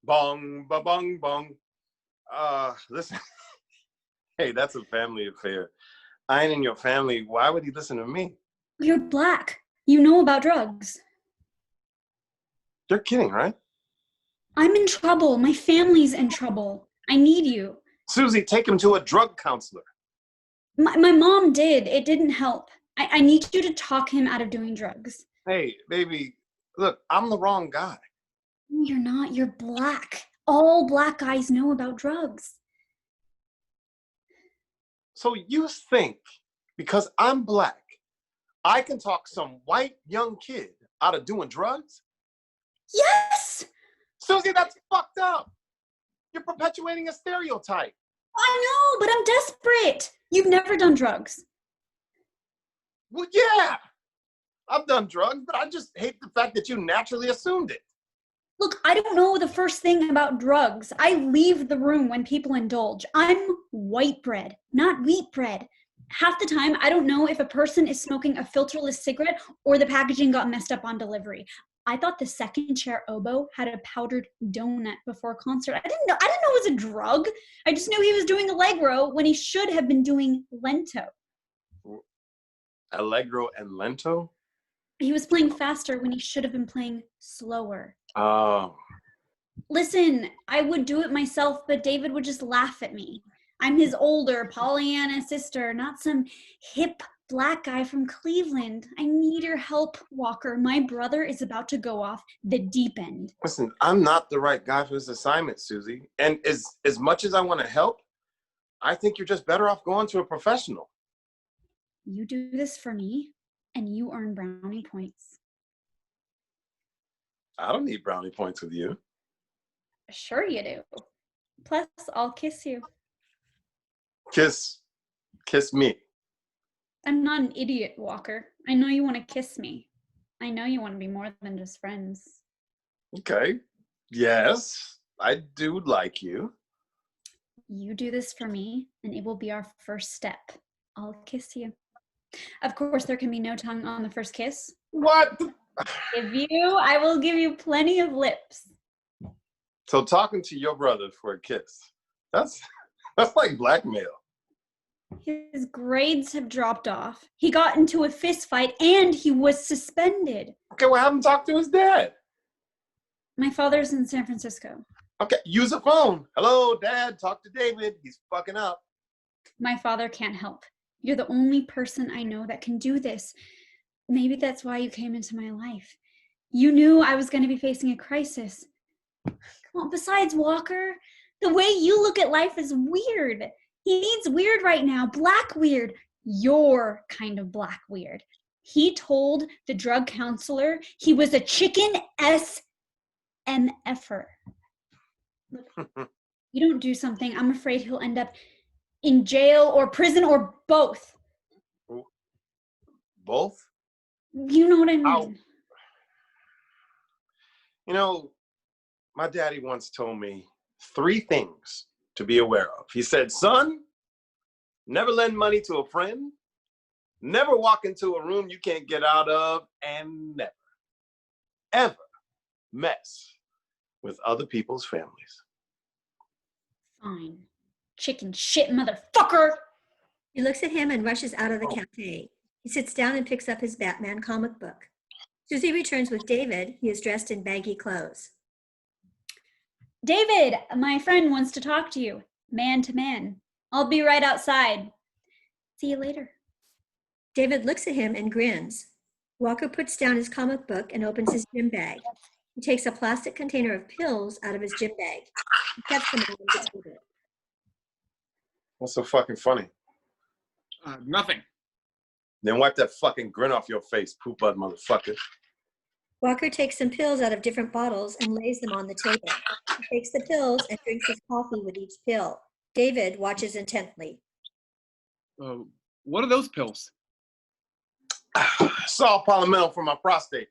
[SPEAKER 4] Bong, ba bong, bong. Listen. Hey, that's a family affair. I ain't in your family. Why would he listen to me?
[SPEAKER 3] You're black. You know about drugs.
[SPEAKER 4] You're kidding, right?
[SPEAKER 3] I'm in trouble. My family's in trouble. I need you.
[SPEAKER 4] Susie, take him to a drug counselor.
[SPEAKER 3] My mom did. It didn't help. I need you to talk him out of doing drugs.
[SPEAKER 4] Hey, baby, look, I'm the wrong guy.
[SPEAKER 3] No, you're not. You're black. All black guys know about drugs.
[SPEAKER 4] So you think because I'm black, I can talk some white young kid out of doing drugs?
[SPEAKER 3] Yes!
[SPEAKER 4] Susie, that's fucked up. You're perpetuating a stereotype.
[SPEAKER 3] I know, but I'm desperate. You've never done drugs.
[SPEAKER 4] Well, yeah. I've done drugs, but I just hate the fact that you naturally assumed it.
[SPEAKER 3] Look, I don't know the first thing about drugs. I leave the room when people indulge. I'm white bread, not wheat bread. Half the time, I don't know if a person is smoking a filterless cigarette or the packaging got messed up on delivery. I thought the second chair oboe had a powdered donut before concert. I didn't know it was a drug. I just knew he was doing Allegro when he should have been doing Lento.
[SPEAKER 4] Allegro and Lento?
[SPEAKER 3] He was playing faster when he should have been playing slower.
[SPEAKER 4] Oh.
[SPEAKER 3] Listen, I would do it myself, but David would just laugh at me. I'm his older Pollyanna sister, not some hip black guy from Cleveland. I need your help, Walker. My brother is about to go off the deep end.
[SPEAKER 4] Listen, I'm not the right guy for this assignment, Susie. And as much as I want to help, I think you're just better off going to a professional.
[SPEAKER 3] You do this for me, and you earn brownie points.
[SPEAKER 4] I don't need brownie points with you.
[SPEAKER 3] Sure you do. Plus, I'll kiss you.
[SPEAKER 4] Kiss me.
[SPEAKER 3] I'm not an idiot, Walker. I know you want to kiss me. I know you want to be more than just friends.
[SPEAKER 4] Okay. Yes, I do like you.
[SPEAKER 3] You do this for me, and it will be our first step. I'll kiss you. Of course, there can be no tongue on the first kiss.
[SPEAKER 4] What?
[SPEAKER 3] I will give you plenty of lips.
[SPEAKER 4] So talking to your brother for a kiss, that's like blackmail.
[SPEAKER 3] His grades have dropped off. He got into a fist fight and he was suspended.
[SPEAKER 4] Okay, well, have him talk to his dad.
[SPEAKER 3] My father's in San Francisco.
[SPEAKER 4] Okay, use a phone. Hello, Dad, talk to David. He's fucking up.
[SPEAKER 3] My father can't help. You're the only person I know that can do this. Maybe that's why you came into my life. You knew I was going to be facing a crisis. Come on, besides, Walker, the way you look at life is weird. He needs weird right now, black weird, your kind of black weird. He told the drug counselor he was a chicken SMFer. Look, you don't do something, I'm afraid he'll end up in jail or prison or both.
[SPEAKER 4] Both?
[SPEAKER 3] You know what I mean?
[SPEAKER 4] Ow. You know, my daddy once told me 3 things to be aware of. He said, son, never lend money to a friend, never walk into a room you can't get out of, and never, ever mess with other people's families.
[SPEAKER 3] Fine. Chicken shit motherfucker!
[SPEAKER 1] He looks at him and rushes out of the cafe. He sits down and picks up his Batman comic book. Susie returns with David. He is dressed in baggy clothes.
[SPEAKER 3] David, my friend wants to talk to you, man to man. I'll be right outside. See you later.
[SPEAKER 1] David looks at him and grins. Walker puts down his comic book and opens his gym bag. He takes a plastic container of pills out of his gym bag. He sets them on the table.
[SPEAKER 4] What's so fucking funny?
[SPEAKER 2] Nothing.
[SPEAKER 4] Then wipe that fucking grin off your face, poop bud motherfucker.
[SPEAKER 1] Walker takes some pills out of different bottles and lays them on the table. He takes the pills and drinks his coffee with each pill. David watches intently.
[SPEAKER 2] What are those pills?
[SPEAKER 4] Saw palmetto for my prostate.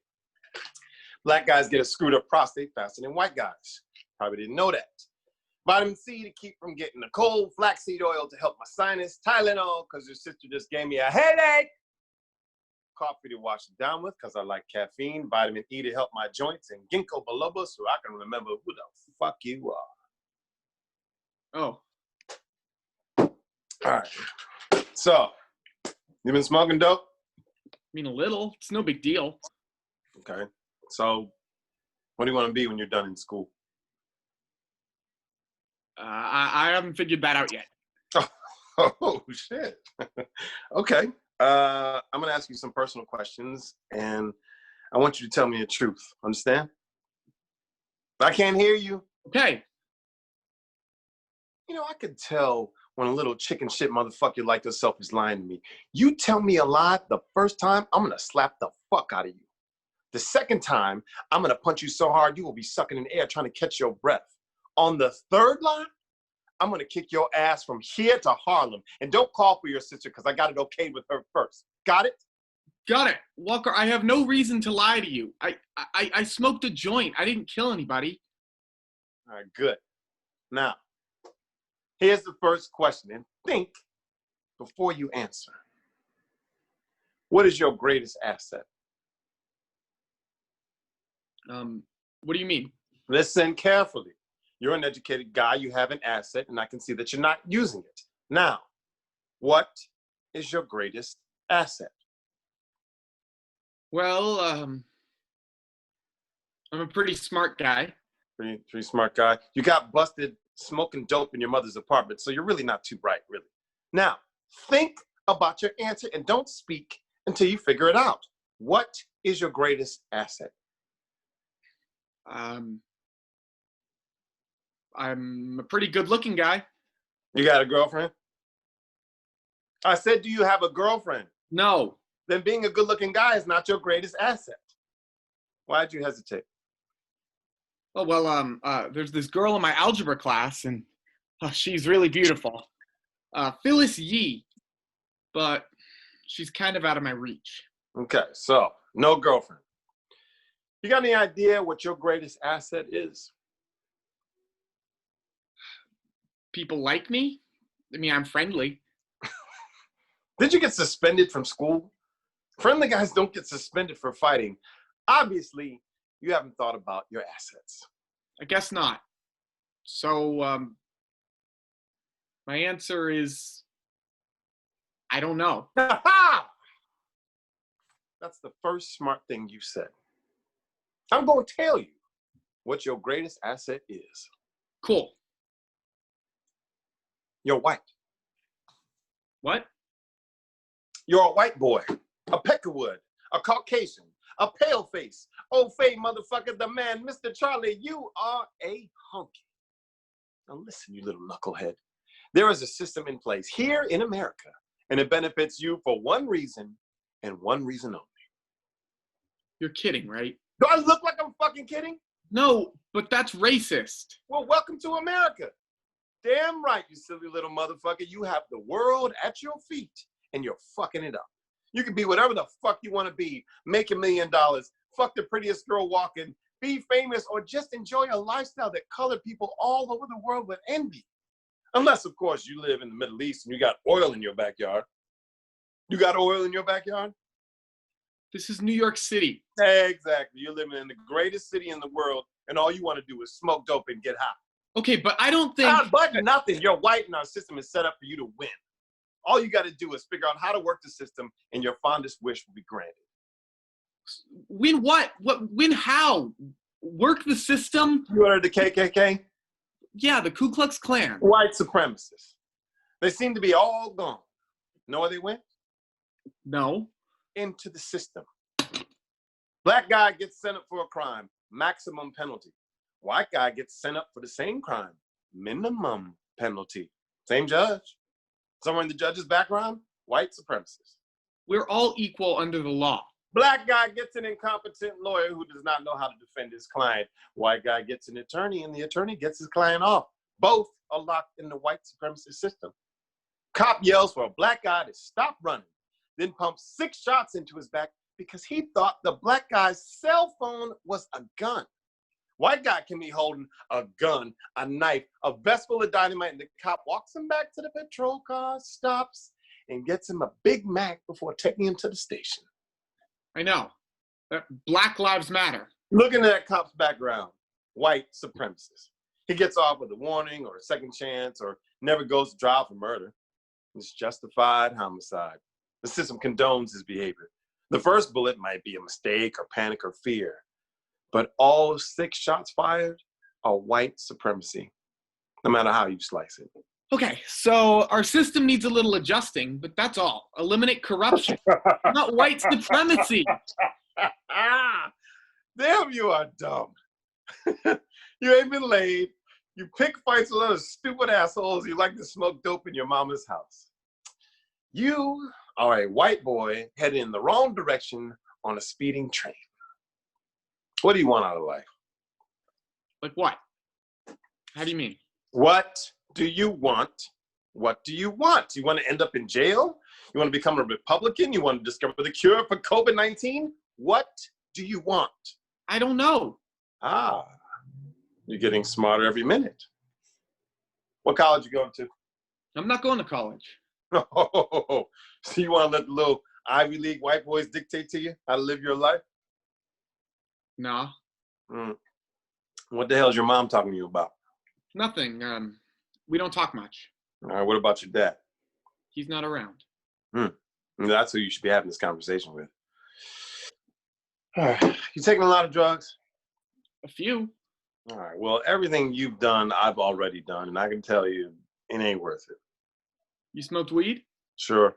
[SPEAKER 4] Black guys get a screwed up prostate faster than white guys. Probably didn't know that. Vitamin C to keep from getting a cold, flaxseed oil to help my sinus, Tylenol because your sister just gave me a headache, coffee to wash it down with because I like caffeine, vitamin E to help my joints, and ginkgo biloba so I can remember who the fuck you are.
[SPEAKER 2] Oh.
[SPEAKER 4] All right. So, you been smoking dope?
[SPEAKER 2] I mean, a little. It's no big deal.
[SPEAKER 4] Okay. So, what do you want to be when you're done in school?
[SPEAKER 2] I haven't figured that out yet.
[SPEAKER 4] Oh, shit. Okay. I'm going to ask you some personal questions, and I want you to tell me the truth. Understand? I can't hear you.
[SPEAKER 2] Okay.
[SPEAKER 4] You know, I could tell when a little chicken shit motherfucker like yourself is lying to me. You tell me a lie the first time, I'm going to slap the fuck out of you. The second time, I'm going to punch you so hard, you will be sucking in air trying to catch your breath. On the third line, I'm going to kick your ass from here to Harlem. And don't call for your sister because I got it okay with her first. Got it?
[SPEAKER 6] Got it. Walker, I have no reason to lie to you. I smoked a joint. I didn't kill anybody.
[SPEAKER 4] All right, good. Now, here's the first question, and think before you answer. What is your greatest asset?
[SPEAKER 6] What do you mean?
[SPEAKER 4] Listen carefully. You're an educated guy, you have an asset, and I can see that you're not using it. Now, what is your greatest asset?
[SPEAKER 6] Well, I'm a pretty smart guy.
[SPEAKER 4] Pretty smart guy. You got busted smoking dope in your mother's apartment, so you're really not too bright, really. Now, think about your answer and don't speak until you figure it out. What is your greatest asset?
[SPEAKER 6] I'm a pretty good-looking guy.
[SPEAKER 4] You got a girlfriend? I said, do you have a girlfriend?
[SPEAKER 6] No.
[SPEAKER 4] Then being a good-looking guy is not your greatest asset. Why'd you hesitate?
[SPEAKER 6] Oh, well, there's this girl in my algebra class, and she's really beautiful. Phyllis Yee, but she's kind of out of my reach.
[SPEAKER 4] Okay, so no girlfriend. You got any idea what your greatest asset is?
[SPEAKER 6] People like me? I mean, I'm friendly.
[SPEAKER 4] Did you get suspended from school? Friendly guys don't get suspended for fighting. Obviously, you haven't thought about your assets.
[SPEAKER 6] I guess not. So, my answer is, I don't know.
[SPEAKER 4] That's the first smart thing you said. I'm going to tell you what your greatest asset is.
[SPEAKER 6] Cool.
[SPEAKER 4] You're white.
[SPEAKER 6] What?
[SPEAKER 4] You're a white boy, a peckerwood, a Caucasian, a paleface, old fade motherfucker, the man, Mr. Charlie, you are a hunky. Now listen, you little knucklehead. There is a system in place here in America, and it benefits you for one reason and one reason only.
[SPEAKER 6] You're kidding, right?
[SPEAKER 4] Do I look like I'm fucking kidding?
[SPEAKER 6] No, but that's racist.
[SPEAKER 4] Well, welcome to America. Damn right, you silly little motherfucker. You have the world at your feet, and you're fucking it up. You can be whatever the fuck you want to be, make $1 million, fuck the prettiest girl walking, be famous, or just enjoy a lifestyle that colored people all over the world would envy. Unless, of course, you live in the Middle East and you got oil in your backyard. You got oil in your backyard?
[SPEAKER 6] This is New York City.
[SPEAKER 4] Exactly. You're living in the greatest city in the world, and all you want to do is smoke dope and get high.
[SPEAKER 6] Okay, but I don't think...
[SPEAKER 4] But nothing. You're white, and our system is set up for you to win. All you got to do is figure out how to work the system, and your fondest wish will be granted.
[SPEAKER 6] Win what? Win how? Work the system?
[SPEAKER 4] You heard of the KKK?
[SPEAKER 6] Yeah, the Ku Klux Klan.
[SPEAKER 4] White supremacists. They seem to be all gone. Know where they went?
[SPEAKER 6] No.
[SPEAKER 4] Into the system. Black guy gets sent up for a crime, maximum penalty. White guy gets sent up for the same crime, minimum penalty. Same judge. Somewhere in the judge's background, white supremacist.
[SPEAKER 6] We're all equal under the law.
[SPEAKER 4] Black guy gets an incompetent lawyer who does not know how to defend his client. White guy gets an attorney, and the attorney gets his client off. Both are locked in the white supremacist system. Cop yells for a black guy to stop running, then pumps 6 shots into his back because he thought the black guy's cell phone was a gun. White guy can be holding a gun, a knife, a vest full of dynamite, and the cop walks him back to the patrol car, stops, and gets him a Big Mac before taking him to the station.
[SPEAKER 6] I know. Black Lives Matter.
[SPEAKER 4] Look at that cop's background. White supremacist. He gets off with a warning or a second chance or never goes to trial for murder. It's justified homicide. The system condones his behavior. The first bullet might be a mistake or panic or fear, but all 6 shots fired are white supremacy, no matter how you slice it.
[SPEAKER 6] Okay, so our system needs a little adjusting, but that's all. Eliminate corruption, not white supremacy.
[SPEAKER 4] Damn, you are dumb. You ain't been laid. You pick fights with other stupid assholes. You like to smoke dope in your mama's house. You are a white boy headed in the wrong direction on a speeding train. What do you want out of life?
[SPEAKER 6] Like what? How do you mean?
[SPEAKER 4] What do you want? What do you want? You want to end up in jail? You want to become a Republican? You want to discover the cure for COVID-19? What do you want?
[SPEAKER 6] I don't know.
[SPEAKER 4] Ah, you're getting smarter every minute. What college you going to?
[SPEAKER 6] I'm not going to college.
[SPEAKER 4] Oh, so you want to let the little Ivy League white boys dictate to you how to live your life?
[SPEAKER 6] Nah,
[SPEAKER 4] What the hell is your mom talking to you about?
[SPEAKER 6] nothing. We don't talk much.
[SPEAKER 4] All right, what about your dad?
[SPEAKER 6] He's not around.
[SPEAKER 4] That's who you should be having this conversation with. All right, you taking a lot of drugs?
[SPEAKER 6] A few.
[SPEAKER 4] All right, well, everything you've done, I've already done, and I can tell you, it ain't worth it.
[SPEAKER 6] You smoked weed?
[SPEAKER 4] Sure,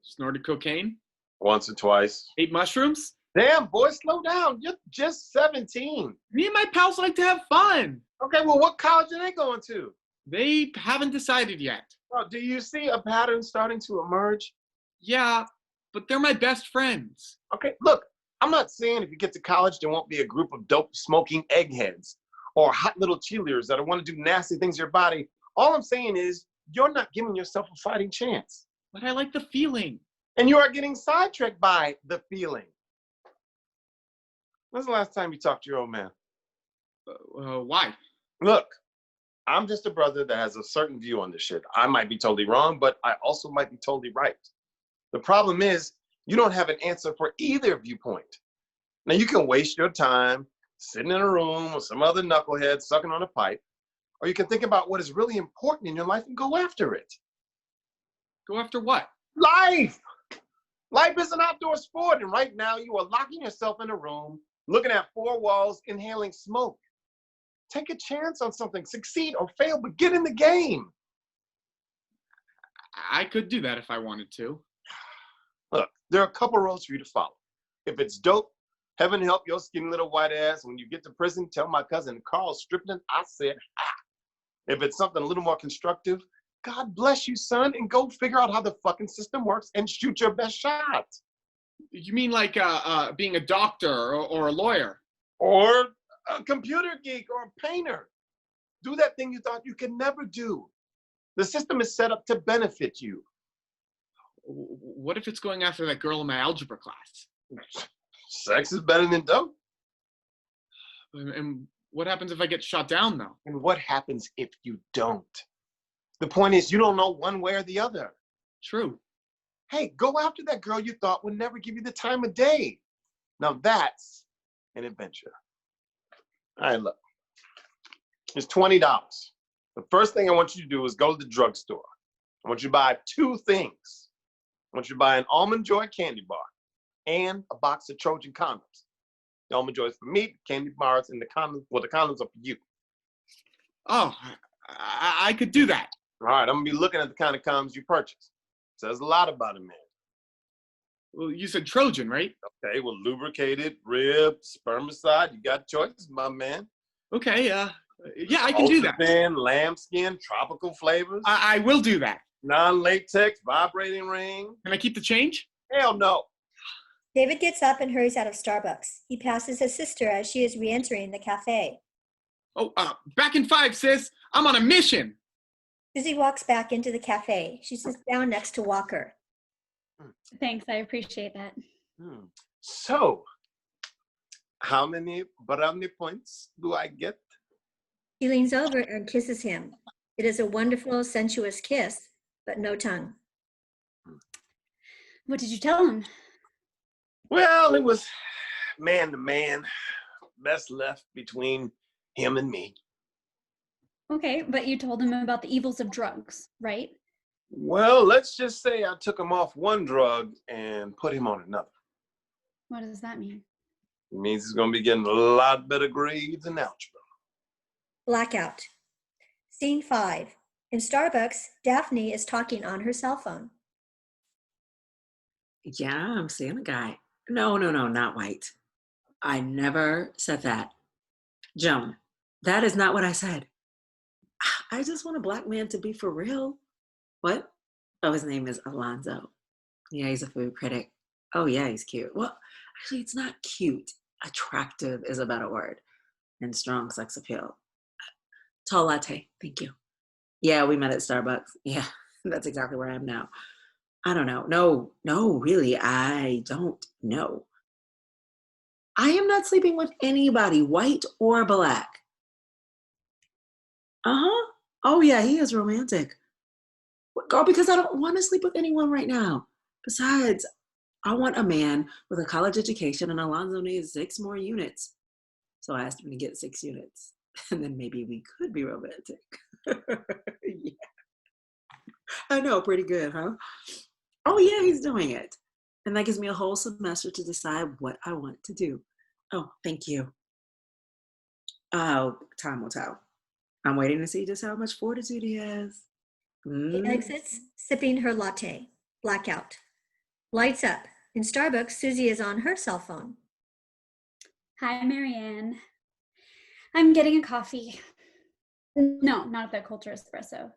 [SPEAKER 6] Snorted cocaine?
[SPEAKER 4] once or twice.
[SPEAKER 6] Ate mushrooms?
[SPEAKER 4] Damn, boy, slow down. You're just 17.
[SPEAKER 6] Me and my pals like to have fun.
[SPEAKER 4] Okay, well, what college are they going to?
[SPEAKER 6] They haven't decided yet.
[SPEAKER 4] Well, do you see a pattern starting to emerge?
[SPEAKER 6] Yeah, but they're my best friends.
[SPEAKER 4] Okay, look, I'm not saying if you get to college, there won't be a group of dope smoking eggheads or hot little cheerleaders that want to do nasty things to your body. All I'm saying is you're not giving yourself a fighting chance.
[SPEAKER 6] But I like the feeling.
[SPEAKER 4] And you are getting sidetracked by the feeling. When's the last time you talked to your old man?
[SPEAKER 6] Why?
[SPEAKER 4] Look, I'm just a brother that has a certain view on this shit. I might be totally wrong, but I also might be totally right. The problem is you don't have an answer for either viewpoint. Now, you can waste your time sitting in a room with some other knucklehead sucking on a pipe, or you can think about what is really important in your life and go after it.
[SPEAKER 6] Go after what?
[SPEAKER 4] Life! Life is an outdoor sport, and right now you are locking yourself in a room, looking at four walls, inhaling smoke. Take a chance on something, succeed or fail, but get in the game.
[SPEAKER 6] I could do that if I wanted to.
[SPEAKER 4] Look, there are a couple roads for you to follow. If it's dope, heaven help your skinny little white ass. When you get to prison, tell my cousin Carl Strickland I said hi. If it's something a little more constructive, God bless you, son, and go figure out how the fucking system works and shoot your best shot.
[SPEAKER 6] You mean like being a doctor or a lawyer?
[SPEAKER 4] Or a computer geek or a painter. Do that thing you thought you could never do. The system is set up to benefit you.
[SPEAKER 6] What if it's going after that girl in my algebra class?
[SPEAKER 4] Sex is better than dope.
[SPEAKER 6] And what happens if I get shot down, though?
[SPEAKER 4] And what happens if you don't? The point is, you don't know one way or the other.
[SPEAKER 6] True.
[SPEAKER 4] Hey, go after that girl you thought would never give you the time of day. Now that's an adventure. All right, look. It's $20. The first thing I want you to do is go to the drugstore. I want you to buy two things. I want you to buy an Almond Joy candy bar and a box of Trojan condoms. The Almond Joy is for me, the candy bars, and the condoms, well, the condoms are for you.
[SPEAKER 6] Oh, I could do that.
[SPEAKER 4] All right, I'm gonna be looking at the kind of condoms you purchase. Says a lot about a man.
[SPEAKER 6] Well, you said Trojan, right?
[SPEAKER 4] Okay, well, lubricated, rib, spermicide, you got choices, my man.
[SPEAKER 6] Okay, yeah, I can do that.
[SPEAKER 4] Ultra-thin, lambskin, tropical flavors.
[SPEAKER 6] I will do that.
[SPEAKER 4] Non-latex, vibrating ring.
[SPEAKER 6] Can I keep the change?
[SPEAKER 4] Hell no.
[SPEAKER 1] David gets up and hurries out of Starbucks. He passes his sister as she is re-entering the cafe.
[SPEAKER 6] Oh, back in 5, sis. I'm on a mission.
[SPEAKER 1] Susie walks back into the cafe. She sits down next to Walker.
[SPEAKER 3] Thanks, I appreciate that.
[SPEAKER 4] So, how many brownie points do I get?
[SPEAKER 1] He leans over and kisses him. It is a wonderful, sensuous kiss, but no tongue.
[SPEAKER 3] What did you tell him?
[SPEAKER 4] Well, it was man to man. Best left between him and me.
[SPEAKER 3] Okay, but you told him about the evils of drugs, right?
[SPEAKER 4] Well, let's just say I took him off one drug and put him on another.
[SPEAKER 3] What does that mean?
[SPEAKER 4] It means he's going to be getting a lot better grades in algebra.
[SPEAKER 1] Blackout. Scene 5. In Starbucks, Daphne is talking on her cell phone.
[SPEAKER 5] Yeah, I'm seeing a guy. No, not white. I never said that. Joan, that is not what I said. I just want a black man to be for real. What? Oh, his name is Alonzo. Yeah, he's a food critic. Oh, yeah, he's cute. Well, actually, it's not cute. Attractive is a better word. And strong sex appeal. Tall latte, thank you. Yeah, we met at Starbucks. Yeah, that's exactly where I am now. I don't know. No, really, I don't know. I am not sleeping with anybody, white or black. Uh-huh. Oh yeah, he is romantic. Girl, because I don't want to sleep with anyone right now. Besides, I want a man with a college education, and Alonzo needs 6 more units. So I asked him to get 6 units. And then maybe we could be romantic. Yeah. I know, pretty good, huh? Oh yeah, he's doing it. And that gives me a whole semester to decide what I want to do. Oh, thank you. Oh, time will tell. I'm waiting to see just how much fortitude he has.
[SPEAKER 1] She exits, sipping her latte. Blackout. Lights up. In Starbucks, Susie is on her cell phone.
[SPEAKER 3] Hi, Marianne. I'm getting a coffee. No, not at the Culture Espresso.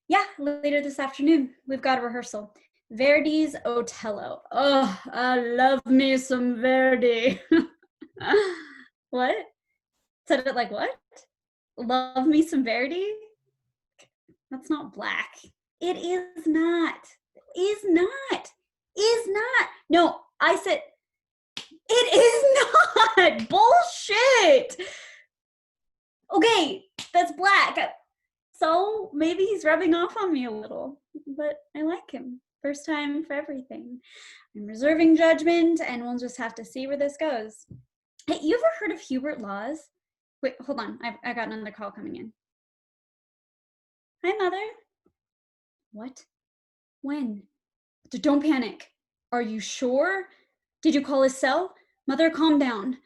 [SPEAKER 3] Yeah, later this afternoon. We've got a rehearsal. Verdi's Otello. Oh, I love me some Verdi. What? Said it like what? Love me some Verdi? That's not black. It is not. Is not. Is not. No, I said it is not. Bullshit. Okay, that's black. So maybe he's rubbing off on me a little, but I like him. First time for everything. I'm reserving judgment, and we'll just have to see where this goes. Hey, you ever heard of Hubert Laws? Wait, hold on. I got another call coming in. Hi, Mother. What? When? Don't panic. Are you sure? Did you call his cell? Mother, calm down.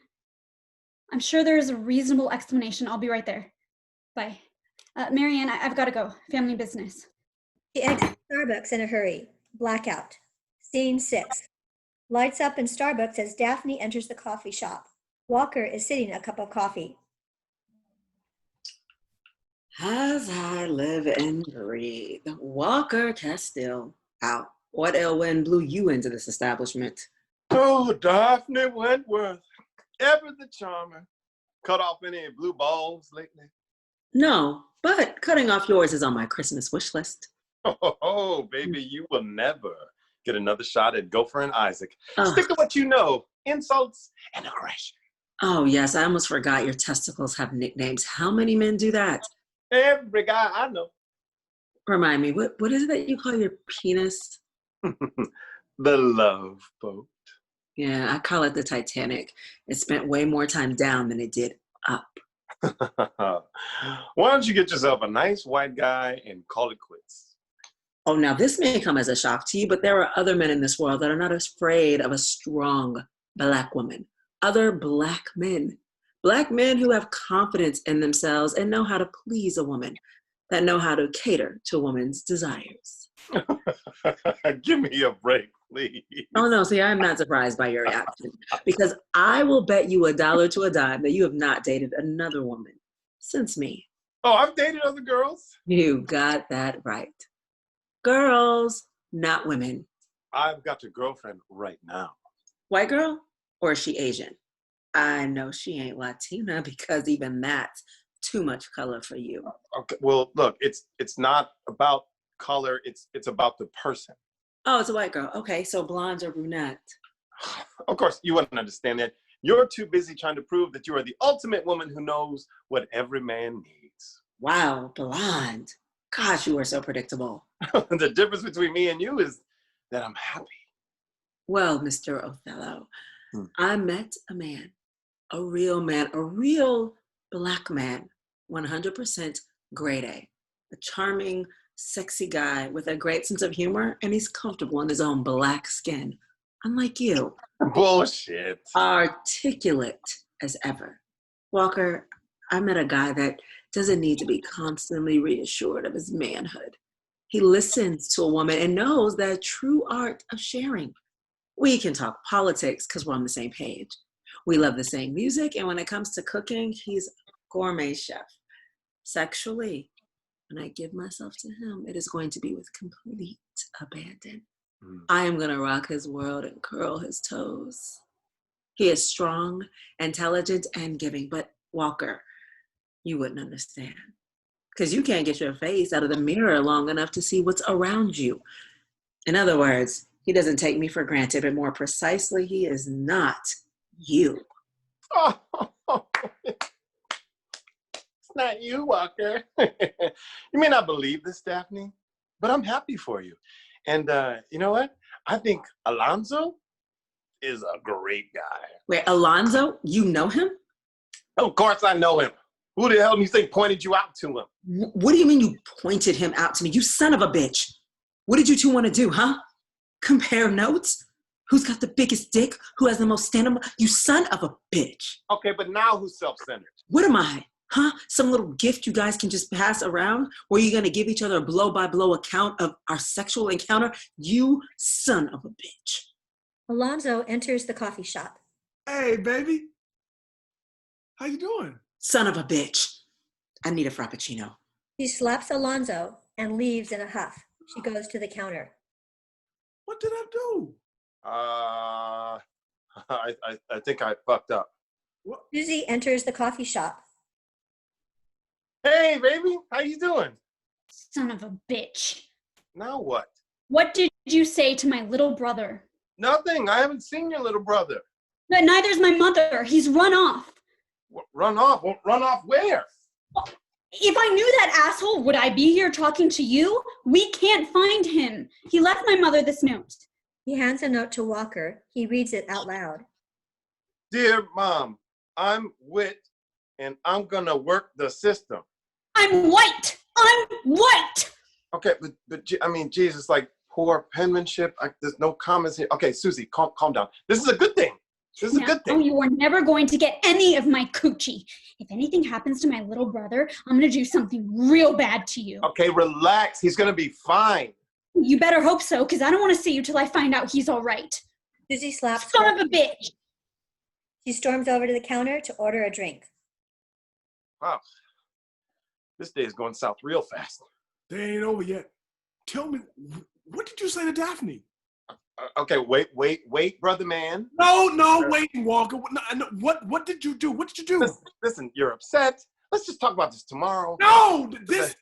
[SPEAKER 3] I'm sure there is a reasonable explanation. I'll be right there. Bye. Marianne, I've got to go. Family business.
[SPEAKER 1] She exits Starbucks in a hurry. Blackout. Scene 6. Lights up in Starbucks as Daphne enters the coffee shop. Walker is sitting a cup of coffee.
[SPEAKER 5] As I live and breathe, Walker Castile. How? What ill wind blew you into this establishment?
[SPEAKER 4] Oh, Daphne Wentworth, ever the charmer. Cut off any blue balls lately?
[SPEAKER 5] No, but cutting off yours is on my Christmas wish list.
[SPEAKER 4] Oh, baby, you will never get another shot at Gopher and Isaac.
[SPEAKER 5] Ugh.
[SPEAKER 4] Stick to what you know, insults and aggression.
[SPEAKER 5] Oh, yes, I almost forgot your testicles have nicknames. How many men do that?
[SPEAKER 4] Every guy I know.
[SPEAKER 5] Remind me, what is it that you call your penis?
[SPEAKER 4] The love boat.
[SPEAKER 5] Yeah, I call it the Titanic. It spent way more time down than it did up.
[SPEAKER 4] Why don't you get yourself a nice white guy and call it quits?
[SPEAKER 5] Oh, now this may come as a shock to you, but there are other men in this world that are not afraid of a strong black woman. Other black men who have confidence in themselves and know how to please a woman, that know how to cater to a woman's desires.
[SPEAKER 4] Give me a break, please.
[SPEAKER 5] Oh no, see, I'm not surprised by your reaction, because I will bet you $1 to a dime that you have not dated another woman since me.
[SPEAKER 4] Oh, I've dated other girls.
[SPEAKER 5] You got that right. Girls, not women.
[SPEAKER 4] I've got a girlfriend right now.
[SPEAKER 5] White girl, or is she Asian? I know she ain't Latina, because even that's too much color for you.
[SPEAKER 4] Okay, well, look, it's not about color, it's about the person.
[SPEAKER 5] Oh, it's a white girl. Okay, so blonde or brunette?
[SPEAKER 4] Of course, you wouldn't understand that. You're too busy trying to prove that you are the ultimate woman who knows what every man needs.
[SPEAKER 5] Wow, blonde. Gosh, you are so predictable.
[SPEAKER 4] The difference between me and you is that I'm happy.
[SPEAKER 5] Well, Mr. Othello, I met a man, a real black man, 100% grade A, a charming, sexy guy with a great sense of humor, and he's comfortable in his own black skin, unlike you.
[SPEAKER 4] Bullshit.
[SPEAKER 5] Articulate as ever. Walker, I met a guy that doesn't need to be constantly reassured of his manhood. He listens to a woman and knows that true art of sharing. We can talk politics because we're on the same page. We love the same music, and when it comes to cooking, he's a gourmet chef. Sexually, when I give myself to him, it is going to be with complete abandon. I am going to rock his world and curl his toes. He is strong, intelligent, and giving, but Walker, you wouldn't understand, because you can't get your face out of the mirror long enough to see what's around you. In other words, he doesn't take me for granted, but more precisely, he is not you.
[SPEAKER 4] Oh, it's not you, Walker. You may not believe this, Daphne, but I'm happy for you. And you know what? I think Alonzo is a great guy.
[SPEAKER 5] Wait, Alonzo, you know him?
[SPEAKER 4] Of course I know him. Who the hell do you think pointed you out to him?
[SPEAKER 5] What do you mean you pointed him out to me? You son of a bitch. What did you two want to do, huh? Compare notes? Who's got the biggest dick? Who has the most stand-up? You son of a bitch.
[SPEAKER 4] Okay, but now who's self-centered?
[SPEAKER 5] What am I? Huh? Some little gift you guys can just pass around? Or are you going to give each other a blow-by-blow account of our sexual encounter? You son of a bitch.
[SPEAKER 1] Alonzo enters the coffee shop.
[SPEAKER 2] Hey, baby. How you doing?
[SPEAKER 5] Son of a bitch. I need a frappuccino.
[SPEAKER 1] She slaps Alonzo and leaves in a huff. She goes to the counter.
[SPEAKER 2] What did I do?
[SPEAKER 4] I think I fucked up.
[SPEAKER 2] What?
[SPEAKER 1] Susie enters the coffee shop.
[SPEAKER 4] Hey, baby, how you doing?
[SPEAKER 3] Son of a bitch.
[SPEAKER 4] Now what?
[SPEAKER 3] What did you say to my little brother?
[SPEAKER 4] Nothing. I haven't seen your little brother.
[SPEAKER 3] No, neither's my mother. He's run off.
[SPEAKER 4] Run off? Run off where?
[SPEAKER 3] If I knew that asshole, would I be here talking to you? We can't find him. He left my mother this note.
[SPEAKER 1] He hands a note to Walker. He reads it out loud.
[SPEAKER 4] Dear Mom, I'm Wit, and I'm gonna work the system.
[SPEAKER 3] I'm white. I'm white.
[SPEAKER 4] Okay, but I mean, Jesus, like poor penmanship. There's no comments here. Okay, Susie, calm down. This is a good thing. This is a good thing.
[SPEAKER 3] You are never going to get any of my coochie. If anything happens to my little brother, I'm going to do something real bad to you.
[SPEAKER 4] Okay, relax. He's going to be fine.
[SPEAKER 3] You better hope so, because I don't want to see you till I find out he's all right.
[SPEAKER 1] Susie slaps
[SPEAKER 3] Son
[SPEAKER 1] her.
[SPEAKER 3] of a bitch.
[SPEAKER 1] She storms over to the counter to order a drink.
[SPEAKER 4] Wow. This day is going south real fast.
[SPEAKER 2] They ain't over yet. Tell me, what did you say to Daphne?
[SPEAKER 4] Okay, wait, brother man.
[SPEAKER 2] No, wait, Walker. What did you do? What did you do?
[SPEAKER 4] Listen, you're upset. Let's just talk about this tomorrow.
[SPEAKER 2] No, this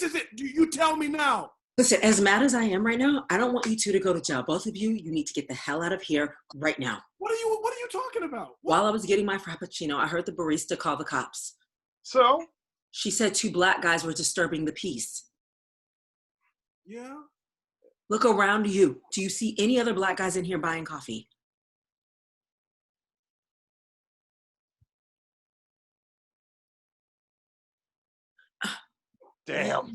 [SPEAKER 2] is it. You tell me now.
[SPEAKER 5] Listen, as mad as I am right now, I don't want you two to go to jail. Both of you need to get the hell out of here right now.
[SPEAKER 2] What are you talking about?
[SPEAKER 5] While I was getting my frappuccino, I heard the barista call the cops.
[SPEAKER 4] So?
[SPEAKER 5] She said 2 black guys were disturbing the peace.
[SPEAKER 2] Yeah.
[SPEAKER 5] Look around you. Do you see any other black guys in here buying coffee?
[SPEAKER 4] Damn.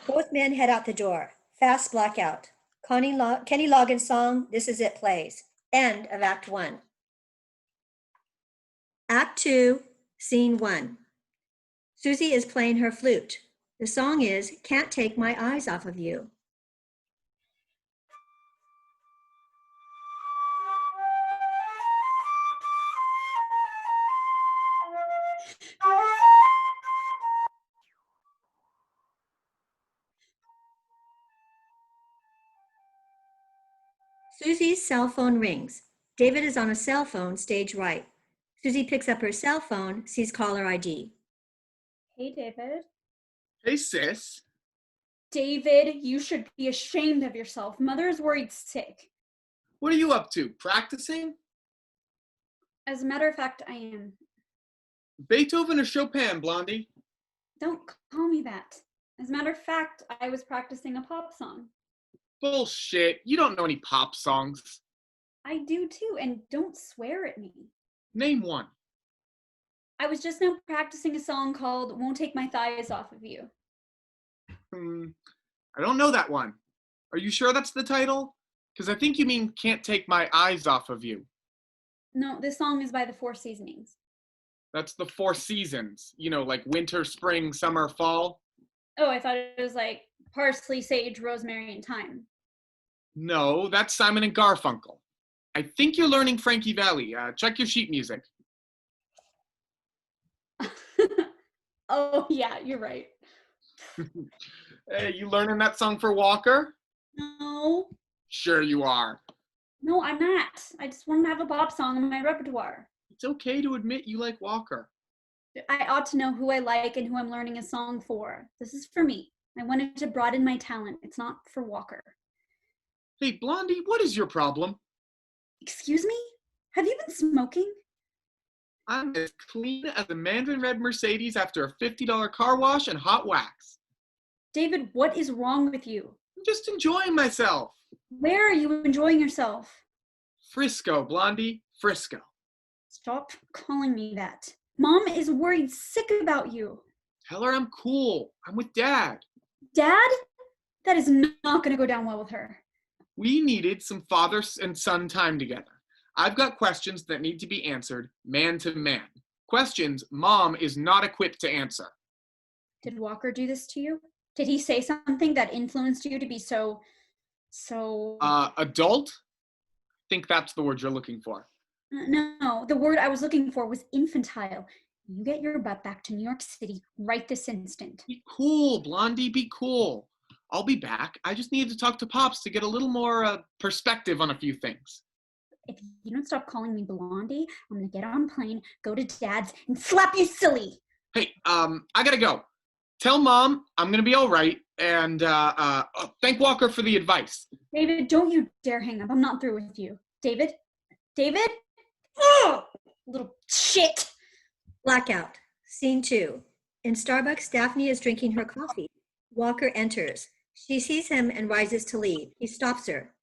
[SPEAKER 1] Both men head out the door. Fast blackout. Kenny Loggins' song, This Is It, plays. End of Act 1. Act 2, Scene 1. Susie is playing her flute. The song is Can't Take My Eyes Off of You. Susie's cell phone rings. David is on a cell phone, stage right. Susie picks up her cell phone, sees caller ID.
[SPEAKER 3] Hey, David.
[SPEAKER 6] Hey, sis.
[SPEAKER 3] David, you should be ashamed of yourself. Mother's worried sick.
[SPEAKER 6] What are you up to? Practicing?
[SPEAKER 3] As a matter of fact, I am.
[SPEAKER 6] Beethoven or Chopin, Blondie?
[SPEAKER 3] Don't call me that. As a matter of fact, I was practicing a pop song.
[SPEAKER 6] Bullshit. You don't know any pop songs.
[SPEAKER 3] I do too, and don't swear at me.
[SPEAKER 6] Name one.
[SPEAKER 3] I was just now practicing a song called Won't Take My Thighs Off of You.
[SPEAKER 6] I don't know that one. Are you sure that's the title? Because I think you mean Can't Take My Eyes Off of You.
[SPEAKER 3] No, this song is by the Four Seasonings.
[SPEAKER 6] That's the 4 seasons. You know, like winter, spring, summer, fall.
[SPEAKER 3] Oh, I thought it was like parsley, sage, rosemary, and thyme.
[SPEAKER 6] No, that's Simon and Garfunkel. I think you're learning Frankie Valli. Check your sheet music.
[SPEAKER 3] Oh, yeah, you're right.
[SPEAKER 6] Hey, you learning that song for Walker?
[SPEAKER 3] No.
[SPEAKER 6] Sure you are.
[SPEAKER 3] No, I'm not. I just want to have a pop song in my repertoire.
[SPEAKER 6] It's okay to admit you like Walker.
[SPEAKER 3] I ought to know who I like and who I'm learning a song for. This is for me. I wanted to broaden my talent. It's not for Walker.
[SPEAKER 6] Hey, Blondie, what is your problem?
[SPEAKER 3] Excuse me? Have you been smoking?
[SPEAKER 6] I'm as clean as a Mandarin Red Mercedes after a $50 car wash and hot wax.
[SPEAKER 3] David, what is wrong with you?
[SPEAKER 6] I'm just enjoying myself.
[SPEAKER 3] Where are you enjoying yourself?
[SPEAKER 6] Frisco, Blondie, Frisco.
[SPEAKER 3] Stop calling me that. Mom is worried sick about you.
[SPEAKER 6] Tell her I'm cool. I'm with Dad.
[SPEAKER 3] Dad? That is not going to go down well with her.
[SPEAKER 6] We needed some father and son time together. I've got questions that need to be answered man to man. Questions Mom is not equipped to answer.
[SPEAKER 3] Did Walker do this to you? Did he say something that influenced you to be so...
[SPEAKER 6] Adult? I think that's the word you're looking for.
[SPEAKER 3] No, the word I was looking for was infantile. You get your butt back to New York City right this instant.
[SPEAKER 6] Be cool, Blondie, be cool. I'll be back. I just needed to talk to Pops to get a little more perspective on a few things.
[SPEAKER 3] If you don't stop calling me Blondie, I'm gonna get on a plane, go to Dad's, and slap you silly.
[SPEAKER 6] Hey, I gotta go. Tell Mom I'm gonna be all right, and thank Walker for the advice.
[SPEAKER 3] David, don't you dare hang up. I'm not through with you. David? David? Ugh! Little shit.
[SPEAKER 1] Blackout. Scene 2. In Starbucks, Daphne is drinking her coffee. Walker enters. She sees him and rises to leave. He stops her.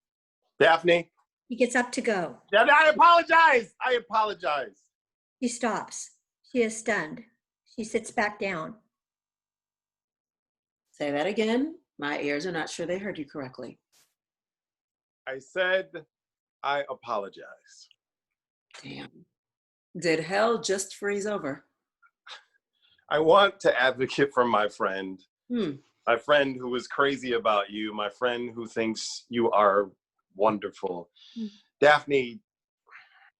[SPEAKER 4] Daphne?
[SPEAKER 1] He gets up to go.
[SPEAKER 4] Daphne, I apologize. I apologize.
[SPEAKER 1] He stops. She is stunned. She sits back down.
[SPEAKER 5] Say that again. My ears are not sure they heard you correctly.
[SPEAKER 4] I said I apologize.
[SPEAKER 5] Damn. Did hell just freeze over?
[SPEAKER 4] I want to advocate for my friend.
[SPEAKER 5] Hmm.
[SPEAKER 4] My friend who is crazy about you. My friend who thinks you are wonderful. Daphne,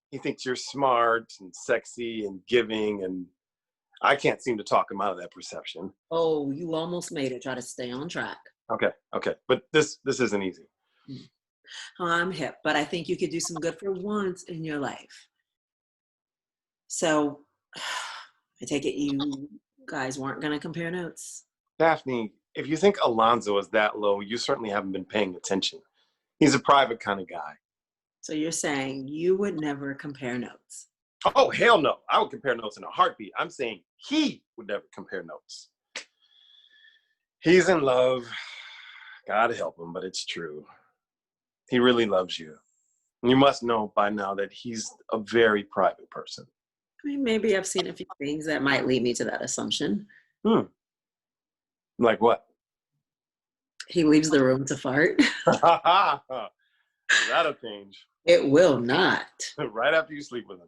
[SPEAKER 4] he thinks you're smart and sexy and giving, and I can't seem to talk him out of that perception.
[SPEAKER 5] Oh, you almost made it. Try to stay on track.
[SPEAKER 4] Okay. But this isn't easy.
[SPEAKER 5] Oh, I'm hip, but I think you could do some good for once in your life. So, I take it you guys weren't going to compare notes?
[SPEAKER 4] Daphne, if you think Alonzo is that low, you certainly haven't been paying attention. He's a private kind of guy.
[SPEAKER 5] So you're saying you would never compare notes?
[SPEAKER 4] Oh, hell no. I would compare notes in a heartbeat. I'm saying he would never compare notes. He's in love. God help him, but it's true. He really loves you. You must know by now that he's a very private person.
[SPEAKER 5] I mean, maybe I've seen a few things that might lead me to that assumption.
[SPEAKER 4] Like what?
[SPEAKER 5] He leaves the room to fart.
[SPEAKER 4] That'll change.
[SPEAKER 5] It will not.
[SPEAKER 4] Right after you sleep with him.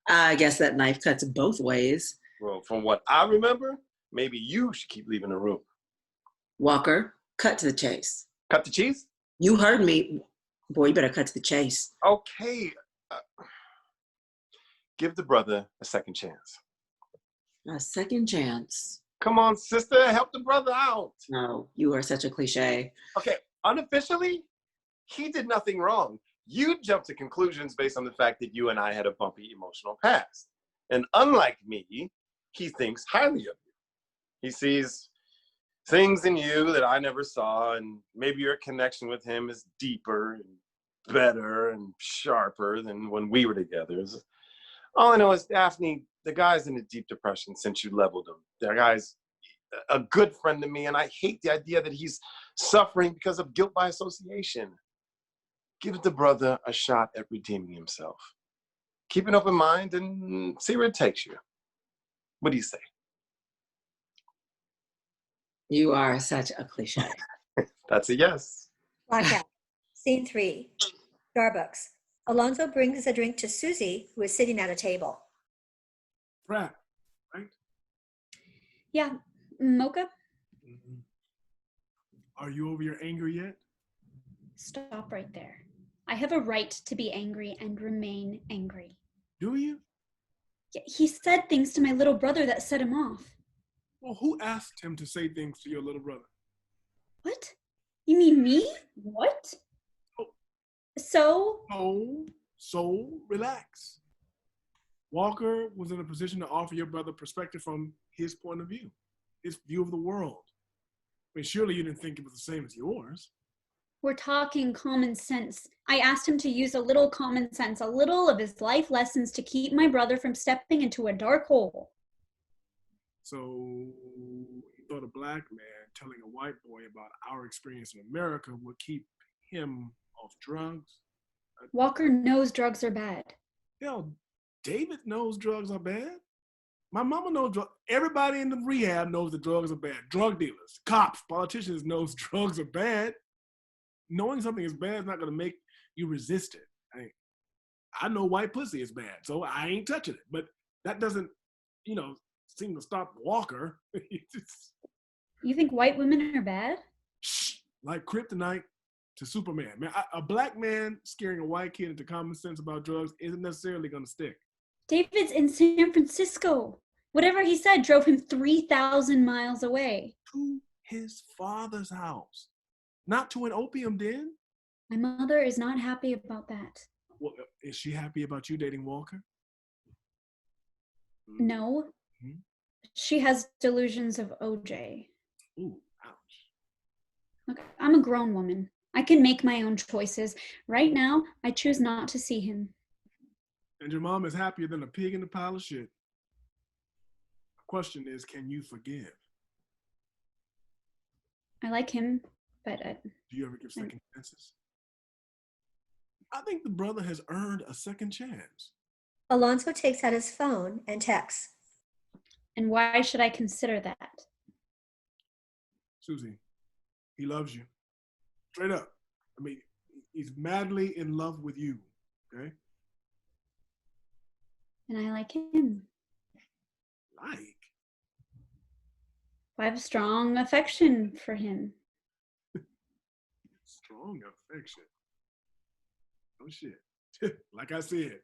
[SPEAKER 5] I guess that knife cuts both ways.
[SPEAKER 4] Well, from what I remember, maybe you should keep leaving the room.
[SPEAKER 5] Walker, cut to the chase.
[SPEAKER 4] Cut the cheese?
[SPEAKER 5] You heard me. Boy, you better cut to the chase.
[SPEAKER 4] Okay. Give the brother a second chance.
[SPEAKER 5] A second chance.
[SPEAKER 4] Come on, sister, help the brother out.
[SPEAKER 5] No, you are such a cliche.
[SPEAKER 4] Okay, unofficially, he did nothing wrong. You jumped to conclusions based on the fact that you and I had a bumpy emotional past. And unlike me, he thinks highly of you. He sees things in you that I never saw, and maybe your connection with him is deeper and better and sharper than when we were together. All I know is, Daphne, the guy's in a deep depression since you leveled him. The guy's a good friend to me, and I hate the idea that he's suffering because of guilt by association. Give the brother a shot at redeeming himself. Keep an open mind and see where it takes you. What do you say?
[SPEAKER 5] You are such a cliche.
[SPEAKER 4] That's a yes.
[SPEAKER 1] Blackout. Scene 3. Starbucks. Alonzo brings a drink to Susie, who is sitting at a table.
[SPEAKER 2] Frat, right?
[SPEAKER 3] Yeah, mocha?
[SPEAKER 2] Mm-hmm. Are you over your anger yet?
[SPEAKER 3] Stop right there. I have a right to be angry and remain angry.
[SPEAKER 2] Do you?
[SPEAKER 3] Yeah, he said things to my little brother that set him off.
[SPEAKER 2] Well, who asked him to say things to your little brother?
[SPEAKER 3] What? You mean me? What?
[SPEAKER 2] Oh.
[SPEAKER 3] So?
[SPEAKER 2] Relax. Walker was in a position to offer your brother perspective from his point of view, his view of the world. I mean, surely you didn't think it was the same as yours.
[SPEAKER 3] We're talking common sense. I asked him to use a little common sense, a little of his life lessons to keep my brother from stepping into a dark hole.
[SPEAKER 2] So you thought a black man telling a white boy about our experience in America would keep him off drugs?
[SPEAKER 3] Walker knows drugs are bad.
[SPEAKER 2] Hell, David knows drugs are bad. My mama knows drugs. Everybody in the rehab knows that drugs are bad. Drug dealers, cops, politicians knows drugs are bad. Knowing something is bad is not going to make you resist it. I know white pussy is bad, so I ain't touching it. But that doesn't, seem to stop Walker.
[SPEAKER 3] You think white women are bad?
[SPEAKER 2] Like kryptonite to Superman. Man, a black man scaring a white kid into common sense about drugs isn't necessarily going to stick.
[SPEAKER 3] David's in San Francisco. Whatever he said drove him 3,000 miles away.
[SPEAKER 2] To his father's house, not to an opium den.
[SPEAKER 3] My mother is not happy about that.
[SPEAKER 2] Well, is she happy about you dating Walker?
[SPEAKER 3] No.
[SPEAKER 2] Mm-hmm.
[SPEAKER 3] She has delusions of OJ.
[SPEAKER 2] Ooh, ouch.
[SPEAKER 3] Look, I'm a grown woman. I can make my own choices. Right now, I choose not to see him.
[SPEAKER 2] And your mom is happier than a pig in a pile of shit. The question is, can you forgive?
[SPEAKER 3] I like him, but...
[SPEAKER 2] Do you ever give second chances? I think the brother has earned a second chance.
[SPEAKER 1] Alonso takes out his phone and texts.
[SPEAKER 3] And why should I consider that?
[SPEAKER 2] Susie, he loves you. Straight up. I mean, he's madly in love with you, okay?
[SPEAKER 3] And I like him.
[SPEAKER 2] Like?
[SPEAKER 3] I have strong affection for him.
[SPEAKER 2] Strong affection. Oh, shit. Like I said,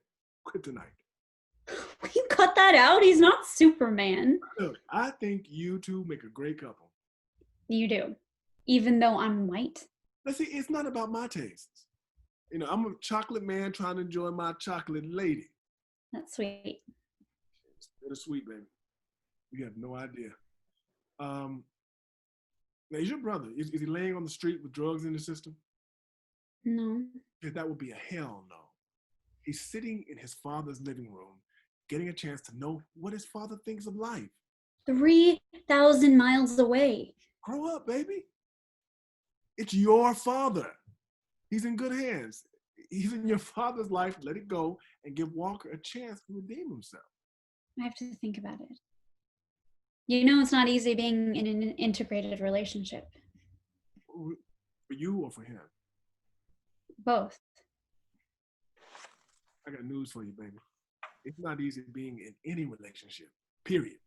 [SPEAKER 2] kryptonite.
[SPEAKER 3] Will you cut that out? He's not Superman.
[SPEAKER 2] Look, I think you two make a great couple.
[SPEAKER 3] You do. Even though I'm white.
[SPEAKER 2] But see, it's not about my tastes. I'm a chocolate man trying to enjoy my chocolate lady.
[SPEAKER 3] That's sweet.
[SPEAKER 2] It's bittersweet, baby. You have no idea. Now, is your brother, is he laying on the street with drugs in the system?
[SPEAKER 3] No.
[SPEAKER 2] That would be a hell no. He's sitting in his father's living room, getting a chance to know what his father thinks of life.
[SPEAKER 3] 3,000 miles away.
[SPEAKER 2] Grow up, baby. It's your father. He's in good hands. He's in your father's life. Let it go and give Walker a chance to redeem himself.
[SPEAKER 3] I have to think about it. It's not easy being in an integrated relationship.
[SPEAKER 2] For you or for him?
[SPEAKER 3] Both.
[SPEAKER 2] I got news for you, baby. It's not easy being in any relationship, period.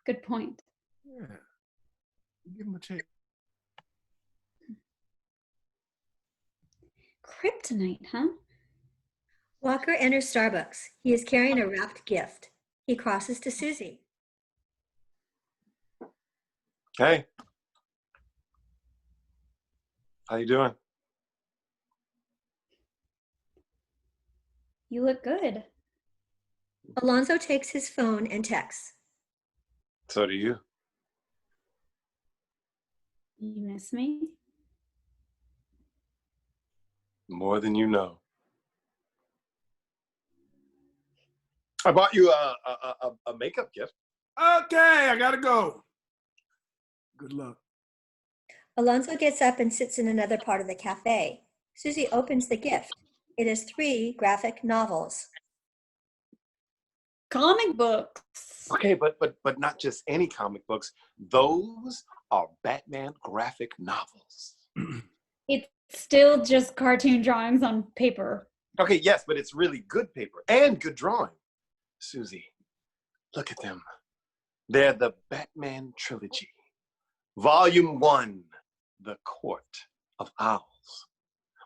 [SPEAKER 3] Good point.
[SPEAKER 2] Yeah. Give him a chance.
[SPEAKER 3] Kryptonite, huh?
[SPEAKER 1] Walker enters Starbucks. He is carrying a wrapped gift. He crosses to Susie.
[SPEAKER 4] Hey. How you doing?
[SPEAKER 3] You look good.
[SPEAKER 1] Alonso takes his phone and texts.
[SPEAKER 4] So do you.
[SPEAKER 3] You miss me?
[SPEAKER 4] More than you know. I bought you a makeup gift.
[SPEAKER 2] Okay, I gotta go. Good luck.
[SPEAKER 1] Alonso gets up and sits in another part of the cafe. Susie opens the gift. It is 3 graphic novels.
[SPEAKER 3] Comic books.
[SPEAKER 4] Okay, but not just any comic books. Those are Batman graphic novels.
[SPEAKER 3] It's still just cartoon drawings on paper.
[SPEAKER 4] Okay, yes, but it's really good paper and good drawing. Susie, look at them. They're the Batman trilogy. Volume 1, The Court of Owls.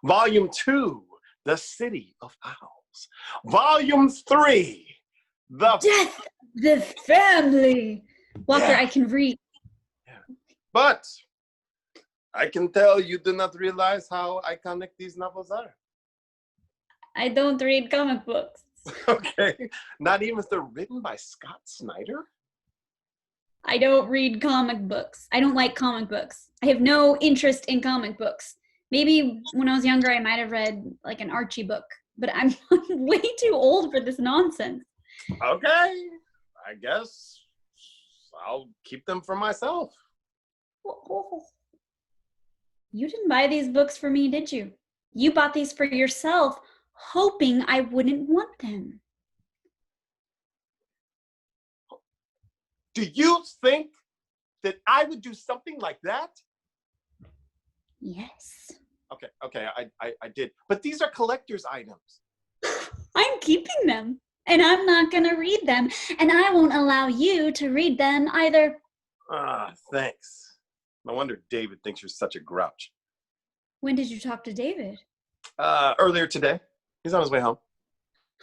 [SPEAKER 4] Volume 2, The City of Owls. Volume 3, The
[SPEAKER 3] Death, the Family. Walker,
[SPEAKER 4] Yeah.
[SPEAKER 3] I can read.
[SPEAKER 4] But I can tell you do not realize how iconic these novels are.
[SPEAKER 3] I don't read comic books.
[SPEAKER 4] Okay, not even if they're written by Scott Snyder?
[SPEAKER 3] I don't read comic books. I don't like comic books. I have no interest in comic books. Maybe when I was younger, I might have read like an Archie book, but I'm way too old for this nonsense.
[SPEAKER 4] Okay, I guess I'll keep them for myself.
[SPEAKER 3] You didn't buy these books for me, did you? You bought these for yourself, hoping I wouldn't want them.
[SPEAKER 4] Do you think that I would do something like that?
[SPEAKER 3] Yes.
[SPEAKER 4] Okay, I did. But these are collector's items.
[SPEAKER 3] I'm keeping them, and I'm not going to read them, and I won't allow you to read them either.
[SPEAKER 4] Thanks. No wonder David thinks you're such a grouch.
[SPEAKER 3] When did you talk to David?
[SPEAKER 4] Earlier today. He's on his way home.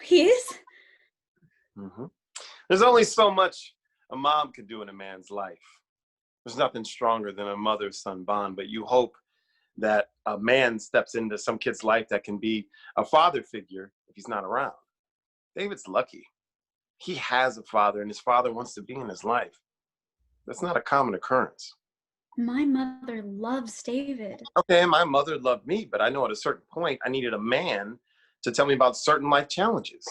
[SPEAKER 3] He is?
[SPEAKER 4] Mm-hmm. There's only so much a mom could do in a man's life. There's nothing stronger than a mother-son bond, but you hope that a man steps into some kid's life that can be a father figure if he's not around. David's lucky. He has a father, and his father wants to be in his life. That's not a common occurrence.
[SPEAKER 3] My mother loves David.
[SPEAKER 4] Okay, my mother loved me, but I know at a certain point I needed a man to tell me about certain life challenges.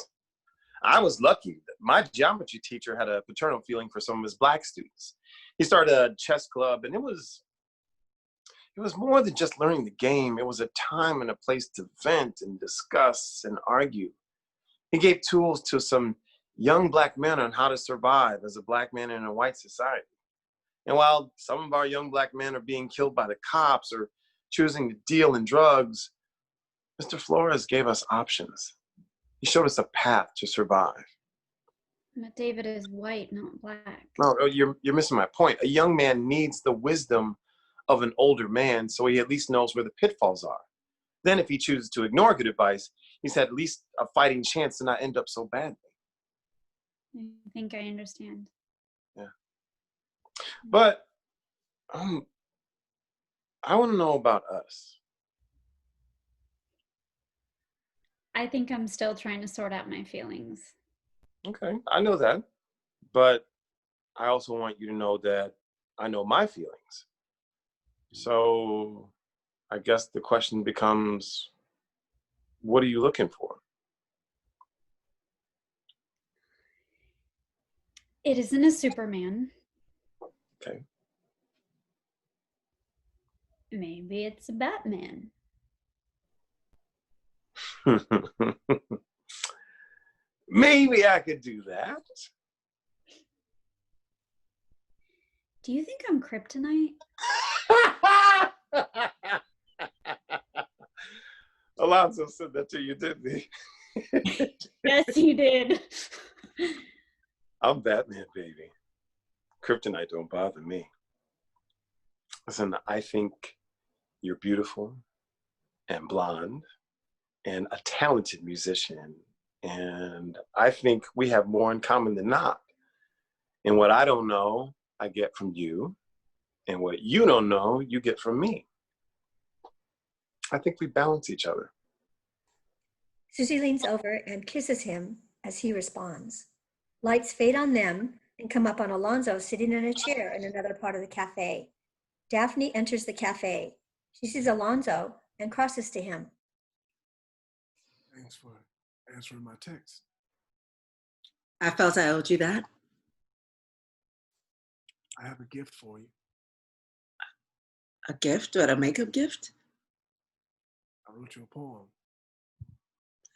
[SPEAKER 4] I was lucky that my geometry teacher had a paternal feeling for some of his black students. He started a chess club, and it was more than just learning the game. It was a time and a place to vent and discuss and argue. He gave tools to some young black men on how to survive as a black man in a white society. And while some of our young black men are being killed by the cops or choosing to deal in drugs, Mr. Flores gave us options. He showed us a path to survive.
[SPEAKER 3] But David is white, not black.
[SPEAKER 4] No, you're missing my point. A young man needs the wisdom of an older man so he at least knows where the pitfalls are. Then if he chooses to ignore good advice, he's had at least a fighting chance to not end up so badly.
[SPEAKER 3] I think I understand.
[SPEAKER 4] Yeah. But I want to know about us.
[SPEAKER 3] I think I'm still trying to sort out my feelings.
[SPEAKER 4] Okay, I know that. But I also want you to know that I know my feelings. So I guess the question becomes, what are you looking for?
[SPEAKER 3] It isn't a Superman.
[SPEAKER 4] Okay.
[SPEAKER 3] Maybe it's a Batman.
[SPEAKER 4] Maybe I could do that.
[SPEAKER 3] Do you think I'm kryptonite?
[SPEAKER 4] Alonzo said that to you, didn't he?
[SPEAKER 3] Yes, he did.
[SPEAKER 4] I'm Batman, baby. Kryptonite don't bother me. Listen, I think you're beautiful and blonde and a talented musician. And I think we have more in common than not. And what I don't know, I get from you. And what you don't know, you get from me. I think we balance each other.
[SPEAKER 1] Susie leans over and kisses him as he responds. Lights fade on them and come up on Alonzo sitting in a chair in another part of the cafe. Daphne enters the cafe. She sees Alonzo and crosses to him.
[SPEAKER 2] Thanks for answering my text.
[SPEAKER 5] I felt I owed you that.
[SPEAKER 2] I have a gift for you.
[SPEAKER 5] A gift? What, a makeup gift?
[SPEAKER 2] I wrote you a poem.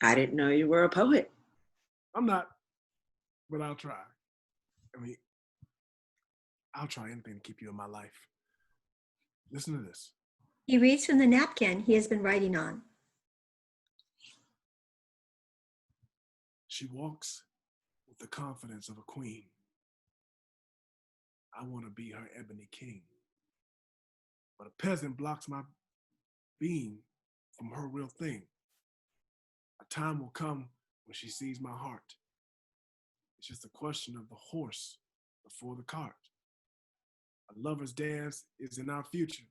[SPEAKER 5] I didn't know you were a poet.
[SPEAKER 2] I'm not, but I'll try. I mean, I'll try anything to keep you in my life. Listen to this.
[SPEAKER 1] He reads from the napkin he has been writing on.
[SPEAKER 2] She walks with the confidence of a queen. I want to be her ebony king. But a peasant blocks my being from her real thing. A time will come when she sees my heart. It's just a question of the horse before the cart. A lover's dance is in our future,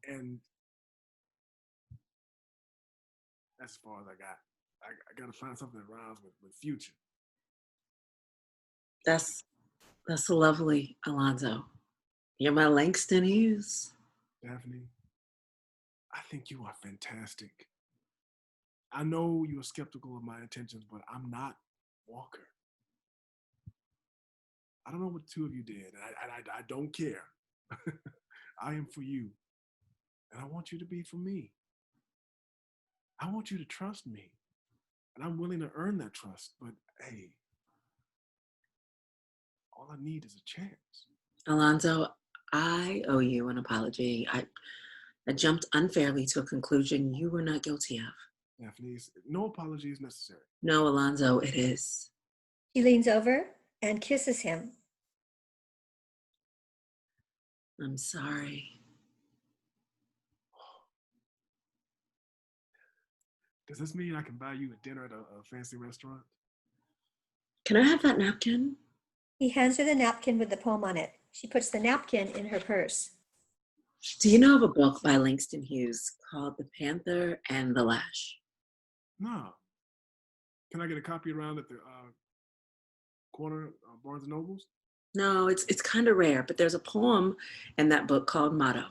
[SPEAKER 2] and that's as far as I got. I got to find something that rhymes with future.
[SPEAKER 5] That's lovely, Alonzo. You're my Langston Hughes.
[SPEAKER 2] Daphne, I think you are fantastic. I know you are skeptical of my intentions, but I'm not Walker. I don't know what the two of you did, and I don't care. I am for you, and I want you to be for me. I want you to trust me, and I'm willing to earn that trust, but hey, all I need is a chance.
[SPEAKER 5] Alonzo, I owe you an apology. I jumped unfairly to a conclusion you were not guilty of.
[SPEAKER 2] Daphne, no apology is necessary.
[SPEAKER 5] No, Alonzo, it is.
[SPEAKER 1] She leans over and kisses him.
[SPEAKER 5] I'm sorry.
[SPEAKER 2] Does this mean I can buy you a dinner at a fancy restaurant?
[SPEAKER 5] Can I have that napkin?
[SPEAKER 1] He hands her the napkin with the poem on it. She puts the napkin in her purse.
[SPEAKER 5] Do you know of a book by Langston Hughes called The Panther and the Lash?
[SPEAKER 2] No. Can I get a copy around at the corner Barnes and Nobles?
[SPEAKER 5] No, it's kind of rare, but there's a poem in that book called Motto.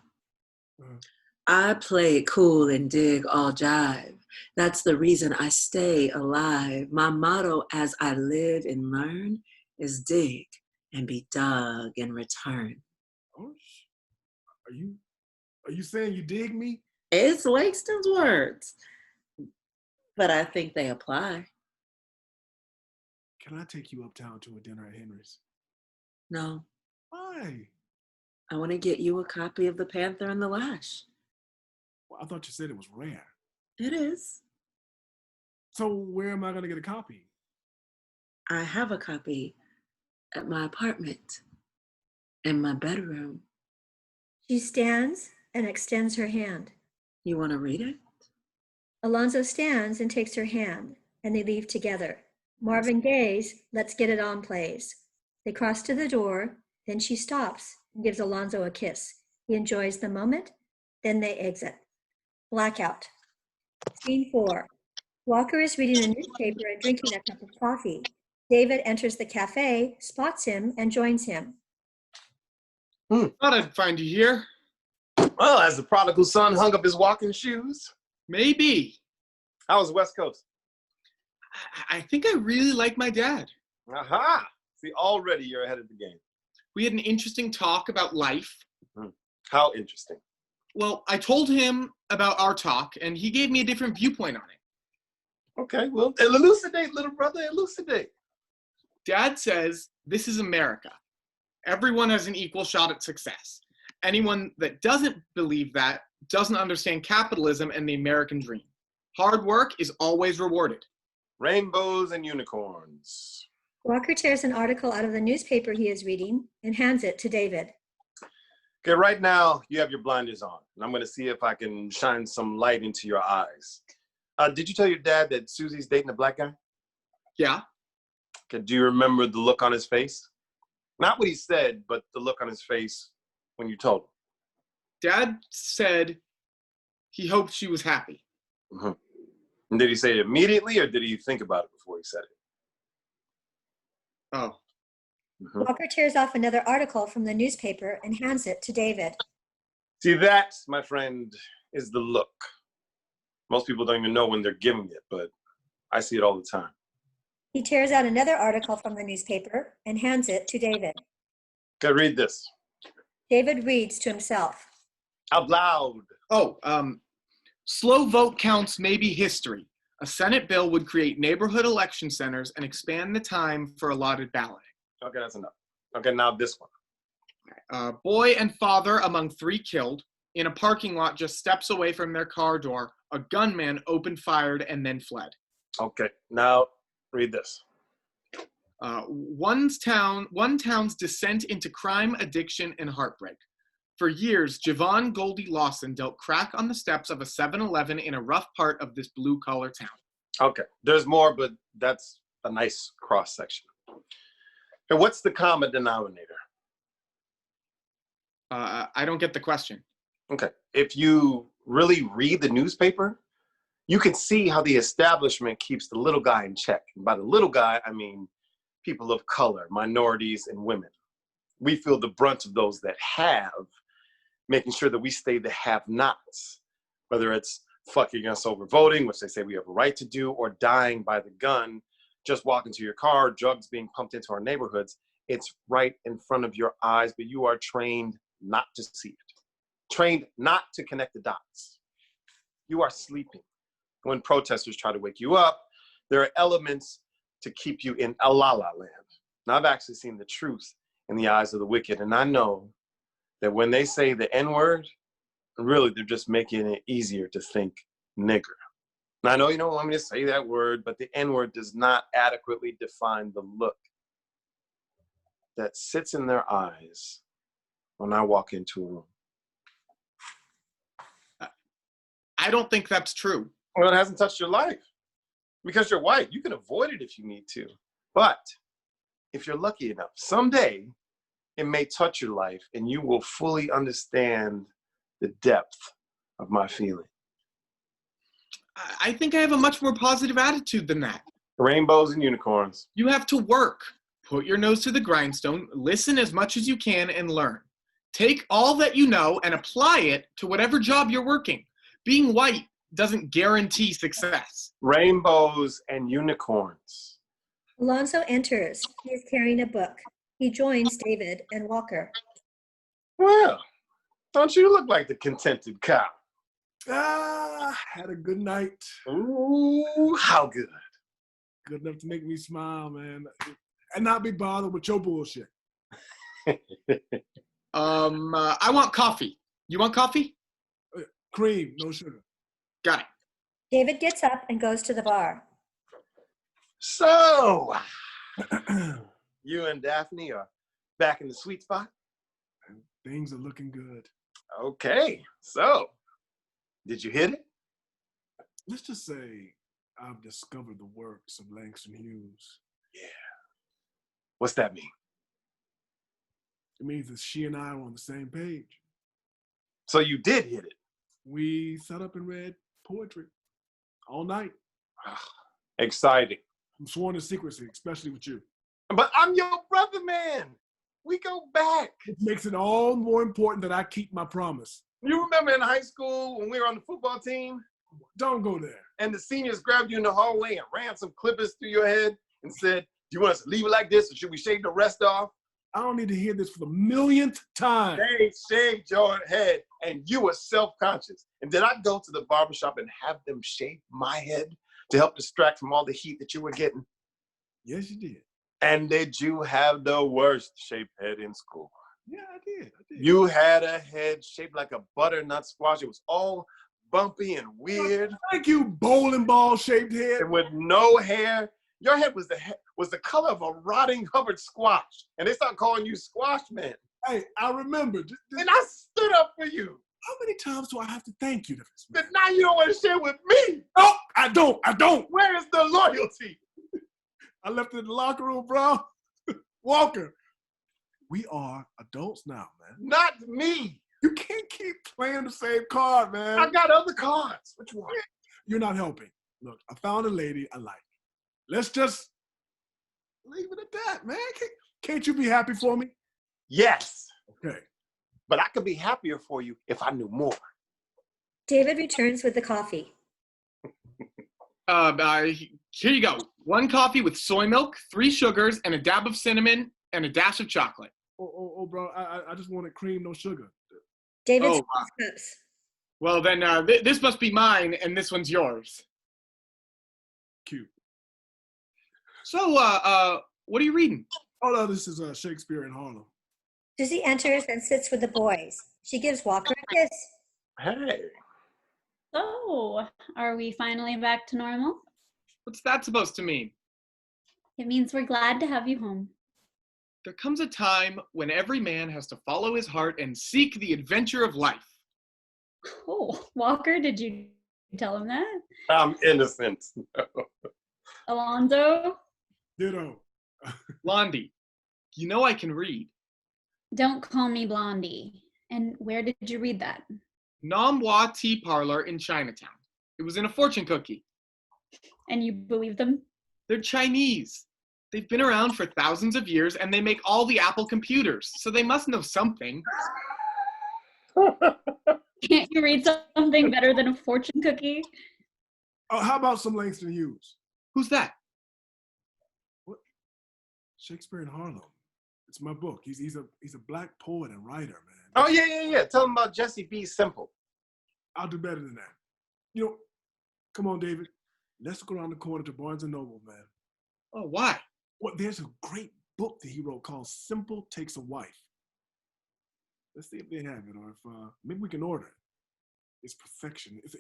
[SPEAKER 5] I play it cool and dig all jive. That's the reason I stay alive. My motto as I live and learn is dig and be dug in return.
[SPEAKER 2] Oh, are you saying you dig me?
[SPEAKER 5] It's Langston's words, but I think they apply.
[SPEAKER 2] Can I take you uptown to a dinner at Henry's?
[SPEAKER 5] No,
[SPEAKER 2] Why?
[SPEAKER 5] I want to get you a copy of The Panther and the Lash.
[SPEAKER 2] Well, I thought you said it was rare.
[SPEAKER 5] It is.
[SPEAKER 2] So where am I going to get a copy?
[SPEAKER 5] I have a copy at my apartment, in my bedroom.
[SPEAKER 1] She stands and extends her hand.
[SPEAKER 5] You want to read it?
[SPEAKER 1] Alonzo stands and takes her hand, and they leave together. Marvin Gaye's Let's Get It On plays. They cross to the door, then she stops and gives Alonzo a kiss. He enjoys the moment, then they exit. Blackout. Scene 4. Walker is reading a newspaper and drinking a cup of coffee. David enters the cafe, spots him, and joins him.
[SPEAKER 6] Thought I'd find you here.
[SPEAKER 4] Well, as the prodigal son hung up his walking shoes.
[SPEAKER 6] Maybe.
[SPEAKER 4] How was the West Coast?
[SPEAKER 6] I think I really like my dad.
[SPEAKER 4] Aha! See, already you're ahead of the game.
[SPEAKER 6] We had an interesting talk about life.
[SPEAKER 4] How interesting.
[SPEAKER 6] Well, I told him about our talk, and he gave me a different viewpoint on it.
[SPEAKER 4] Okay, well, elucidate, little brother, elucidate.
[SPEAKER 6] Dad says this is America. Everyone has an equal shot at success. Anyone that doesn't believe that doesn't understand capitalism and the American dream. Hard work is always rewarded.
[SPEAKER 4] Rainbows and unicorns.
[SPEAKER 1] Walker tears an article out of the newspaper he is reading and hands it to David.
[SPEAKER 4] Okay, right now you have your blinders on, and I'm going to see if I can shine some light into your eyes. Did you tell your dad that Susie's dating a black guy?
[SPEAKER 6] Yeah.
[SPEAKER 4] Okay, do you remember the look on his face? Not what he said, but the look on his face when you told him.
[SPEAKER 6] Dad said he hoped she was happy.
[SPEAKER 4] Mm-hmm. And did he say it immediately, or did he think about it before he said it?
[SPEAKER 6] Oh.
[SPEAKER 4] Mm-hmm.
[SPEAKER 1] Walker tears off another article from the newspaper and hands it to David.
[SPEAKER 4] See, that, my friend, is the look. Most people don't even know when they're giving it, but I see it all the time.
[SPEAKER 1] He tears out another article from the newspaper and hands it to David.
[SPEAKER 4] Okay, read this.
[SPEAKER 1] David reads to himself.
[SPEAKER 4] Out loud.
[SPEAKER 6] Oh, slow vote counts may be history. A Senate bill would create neighborhood election centers and expand the time for allotted balloting.
[SPEAKER 4] Okay, that's enough. Okay, now this one.
[SPEAKER 6] Boy and father among 3 killed. In a parking lot just steps away from their car door, a gunman opened fire and then fled.
[SPEAKER 4] Okay, now read this.
[SPEAKER 6] One town's descent into crime, addiction, and heartbreak. For years, Javon Goldie Lawson dealt crack on the steps of a 7-Eleven in a rough part of this blue-collar town.
[SPEAKER 4] Okay, there's more, but that's a nice cross-section. And what's the common denominator?
[SPEAKER 6] I don't get the question.
[SPEAKER 4] Okay, if you really read the newspaper, you can see how the establishment keeps the little guy in check. And by the little guy, I mean people of color, minorities, and women. We feel the brunt of those that have, making sure that we stay the have-nots. whether it's fucking us over voting, which they say we have a right to do, or dying by the gun, just walk into your car, drugs being pumped into our neighborhoods. It's right in front of your eyes, but you are trained not to see it, trained not to connect the dots. You are sleeping. When protesters try to wake you up, there are elements to keep you in a la-la land. Now, I've actually seen the truth in the eyes of the wicked, and I know that when they say the N-word, really, they're just making it easier to think nigger. Now, I know you don't want me to say that word, but the N-word does not adequately define the look that sits in their eyes when I walk into a room.
[SPEAKER 6] I don't think that's true.
[SPEAKER 4] Well, it hasn't touched your life. Because you're white, you can avoid it if you need to. But if you're lucky enough, someday it may touch your life and you will fully understand the depth of my feeling.
[SPEAKER 6] I think I have a much more positive attitude than that.
[SPEAKER 4] Rainbows and unicorns.
[SPEAKER 6] You have to work. Put your nose to the grindstone, listen as much as you can, and learn. Take all that you know and apply it to whatever job you're working. Being white doesn't guarantee success.
[SPEAKER 4] Rainbows and unicorns.
[SPEAKER 1] Alonzo enters. He is carrying a book. He joins David and Walker.
[SPEAKER 4] Well, don't you look like the contented cow?
[SPEAKER 2] Had a good night.
[SPEAKER 4] Ooh, how good.
[SPEAKER 2] Good enough to make me smile, man. And not be bothered with your bullshit.
[SPEAKER 6] I want coffee. You want coffee?
[SPEAKER 2] Cream, no sugar.
[SPEAKER 6] Got it.
[SPEAKER 1] David gets up and goes to the bar.
[SPEAKER 4] So, you and Daphne are back in the sweet spot?
[SPEAKER 2] Things are looking good.
[SPEAKER 4] Okay, so, did you hit it?
[SPEAKER 2] Let's just say I've discovered the works of Langston Hughes.
[SPEAKER 4] Yeah. What's that mean?
[SPEAKER 2] It means that she and I are on the same page.
[SPEAKER 4] So you did hit it?
[SPEAKER 2] We sat up and read poetry all night.
[SPEAKER 4] Exciting.
[SPEAKER 2] I'm sworn to secrecy, especially with you.
[SPEAKER 4] But I'm your brother, man. We go back.
[SPEAKER 2] It makes it all more important that I keep my promise.
[SPEAKER 4] You remember in high school when we were on the football team?
[SPEAKER 2] Don't go there.
[SPEAKER 4] And the seniors grabbed you in the hallway and ran some clippers through your head and said, do you want us to leave it like this or should we shave the rest off?
[SPEAKER 2] I don't need to hear this for the millionth time.
[SPEAKER 4] They shaved your head and you were self-conscious. And did I go to the barbershop and have them shave my head to help distract from all the heat that you were getting?
[SPEAKER 2] Yes, you did.
[SPEAKER 4] And did you have the worst shaped head in school?
[SPEAKER 2] Yeah, I did.
[SPEAKER 4] You had a head shaped like a butternut squash. It was all bumpy and weird.
[SPEAKER 2] Thank you, bowling ball shaped head.
[SPEAKER 4] And with no hair. Your head was the color of a rotting Hubbard squash. And they started calling you Squash Man.
[SPEAKER 2] Hey, I remember.
[SPEAKER 4] And I stood up for you.
[SPEAKER 2] How many times do I have to thank you to this?
[SPEAKER 4] But now you don't want to share with me.
[SPEAKER 2] No, I don't.
[SPEAKER 4] Where is the loyalty?
[SPEAKER 2] I left it in the locker room, bro. Walker, we are adults now, man.
[SPEAKER 4] Not me.
[SPEAKER 2] You can't keep playing the same card, man.
[SPEAKER 4] I got other cards. Which one?
[SPEAKER 2] You're not helping. Look, I found a lady I like. Let's just leave it at that, man. Can't you be happy for me?
[SPEAKER 4] Yes.
[SPEAKER 2] Okay.
[SPEAKER 4] But I could be happier for you if I knew more.
[SPEAKER 1] David returns with the coffee.
[SPEAKER 6] Here you go. 1 coffee with soy milk, 3 sugars, and a dab of cinnamon, and a dash of chocolate.
[SPEAKER 2] Oh, bro, I just wanted cream, no sugar.
[SPEAKER 1] David's
[SPEAKER 6] Oh,
[SPEAKER 1] cups.
[SPEAKER 6] Well, then this must be mine, and this one's yours.
[SPEAKER 2] Cute.
[SPEAKER 6] So, what are you reading?
[SPEAKER 2] Oh, no, this is Shakespeare in Harlem.
[SPEAKER 1] Susie enters and sits with the boys. She gives Walker a kiss.
[SPEAKER 4] Hey.
[SPEAKER 3] So, are we finally back to normal?
[SPEAKER 6] What's that supposed to mean?
[SPEAKER 3] It means we're glad to have you home.
[SPEAKER 6] There comes a time when every man has to follow his heart and seek the adventure of life.
[SPEAKER 3] Oh, Walker, did you tell him that?
[SPEAKER 4] I'm innocent.
[SPEAKER 3] Alonzo,
[SPEAKER 2] Ditto.
[SPEAKER 6] Blondie, you know I can read.
[SPEAKER 3] don't call me Blondie. And where did you read that?
[SPEAKER 6] Nam Hua Tea Parlor in Chinatown. It was in a fortune cookie.
[SPEAKER 3] And you believe them?
[SPEAKER 6] They're Chinese. They've been around for thousands of years and they make all the Apple computers, so they must know something.
[SPEAKER 3] Can't you read something better than a fortune cookie?
[SPEAKER 2] Oh, how about some Langston Hughes?
[SPEAKER 6] Who's that?
[SPEAKER 2] What? Shakespeare in Harlem. It's my book. He's a black poet and writer, man.
[SPEAKER 4] Oh, yeah. Tell him about Jesse B. Simple.
[SPEAKER 2] I'll do better than that. Come on, David. Let's go around the corner to Barnes & Noble, man.
[SPEAKER 6] Oh, why?
[SPEAKER 2] Well, there's a great book that he wrote called Simple Takes a Wife. Let's see if they have it, or if maybe we can order it. It's perfection. It's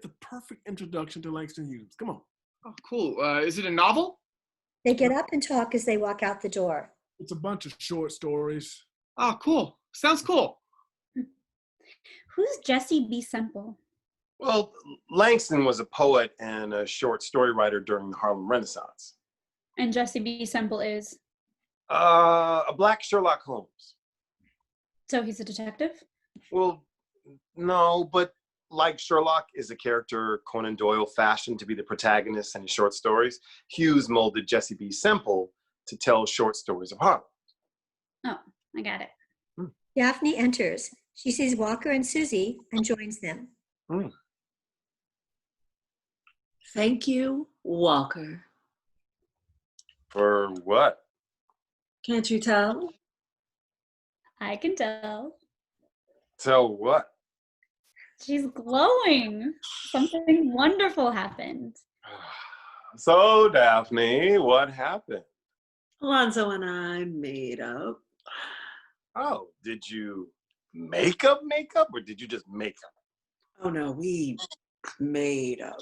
[SPEAKER 2] a perfect introduction to Langston Hughes. Come on.
[SPEAKER 6] Oh, cool. Is it a novel?
[SPEAKER 1] They get up and talk as they walk out the door.
[SPEAKER 2] It's a bunch of short stories.
[SPEAKER 6] Oh, cool. Sounds cool.
[SPEAKER 3] Who's Jesse B. Simple?
[SPEAKER 4] Well, Langston was a poet and a short story writer during the Harlem Renaissance.
[SPEAKER 3] And Jesse B. Simple is?
[SPEAKER 4] A black Sherlock Holmes.
[SPEAKER 3] So he's a detective?
[SPEAKER 4] Well, no, but like Sherlock is a character Conan Doyle fashioned to be the protagonist in his short stories, Hughes molded Jesse B. Simple to tell short stories of Harlem.
[SPEAKER 3] Oh, I got it.
[SPEAKER 1] Daphne enters. She sees Walker and Susie and joins them.
[SPEAKER 5] Thank you, Walker.
[SPEAKER 4] For what?
[SPEAKER 5] Can't you tell?
[SPEAKER 3] I can tell.
[SPEAKER 4] Tell what?
[SPEAKER 3] She's glowing. Something wonderful happened.
[SPEAKER 4] So, Daphne, what happened?
[SPEAKER 5] Alonzo and I made up.
[SPEAKER 4] Oh, did you make up, or did you just make up?
[SPEAKER 5] Oh no, we made up.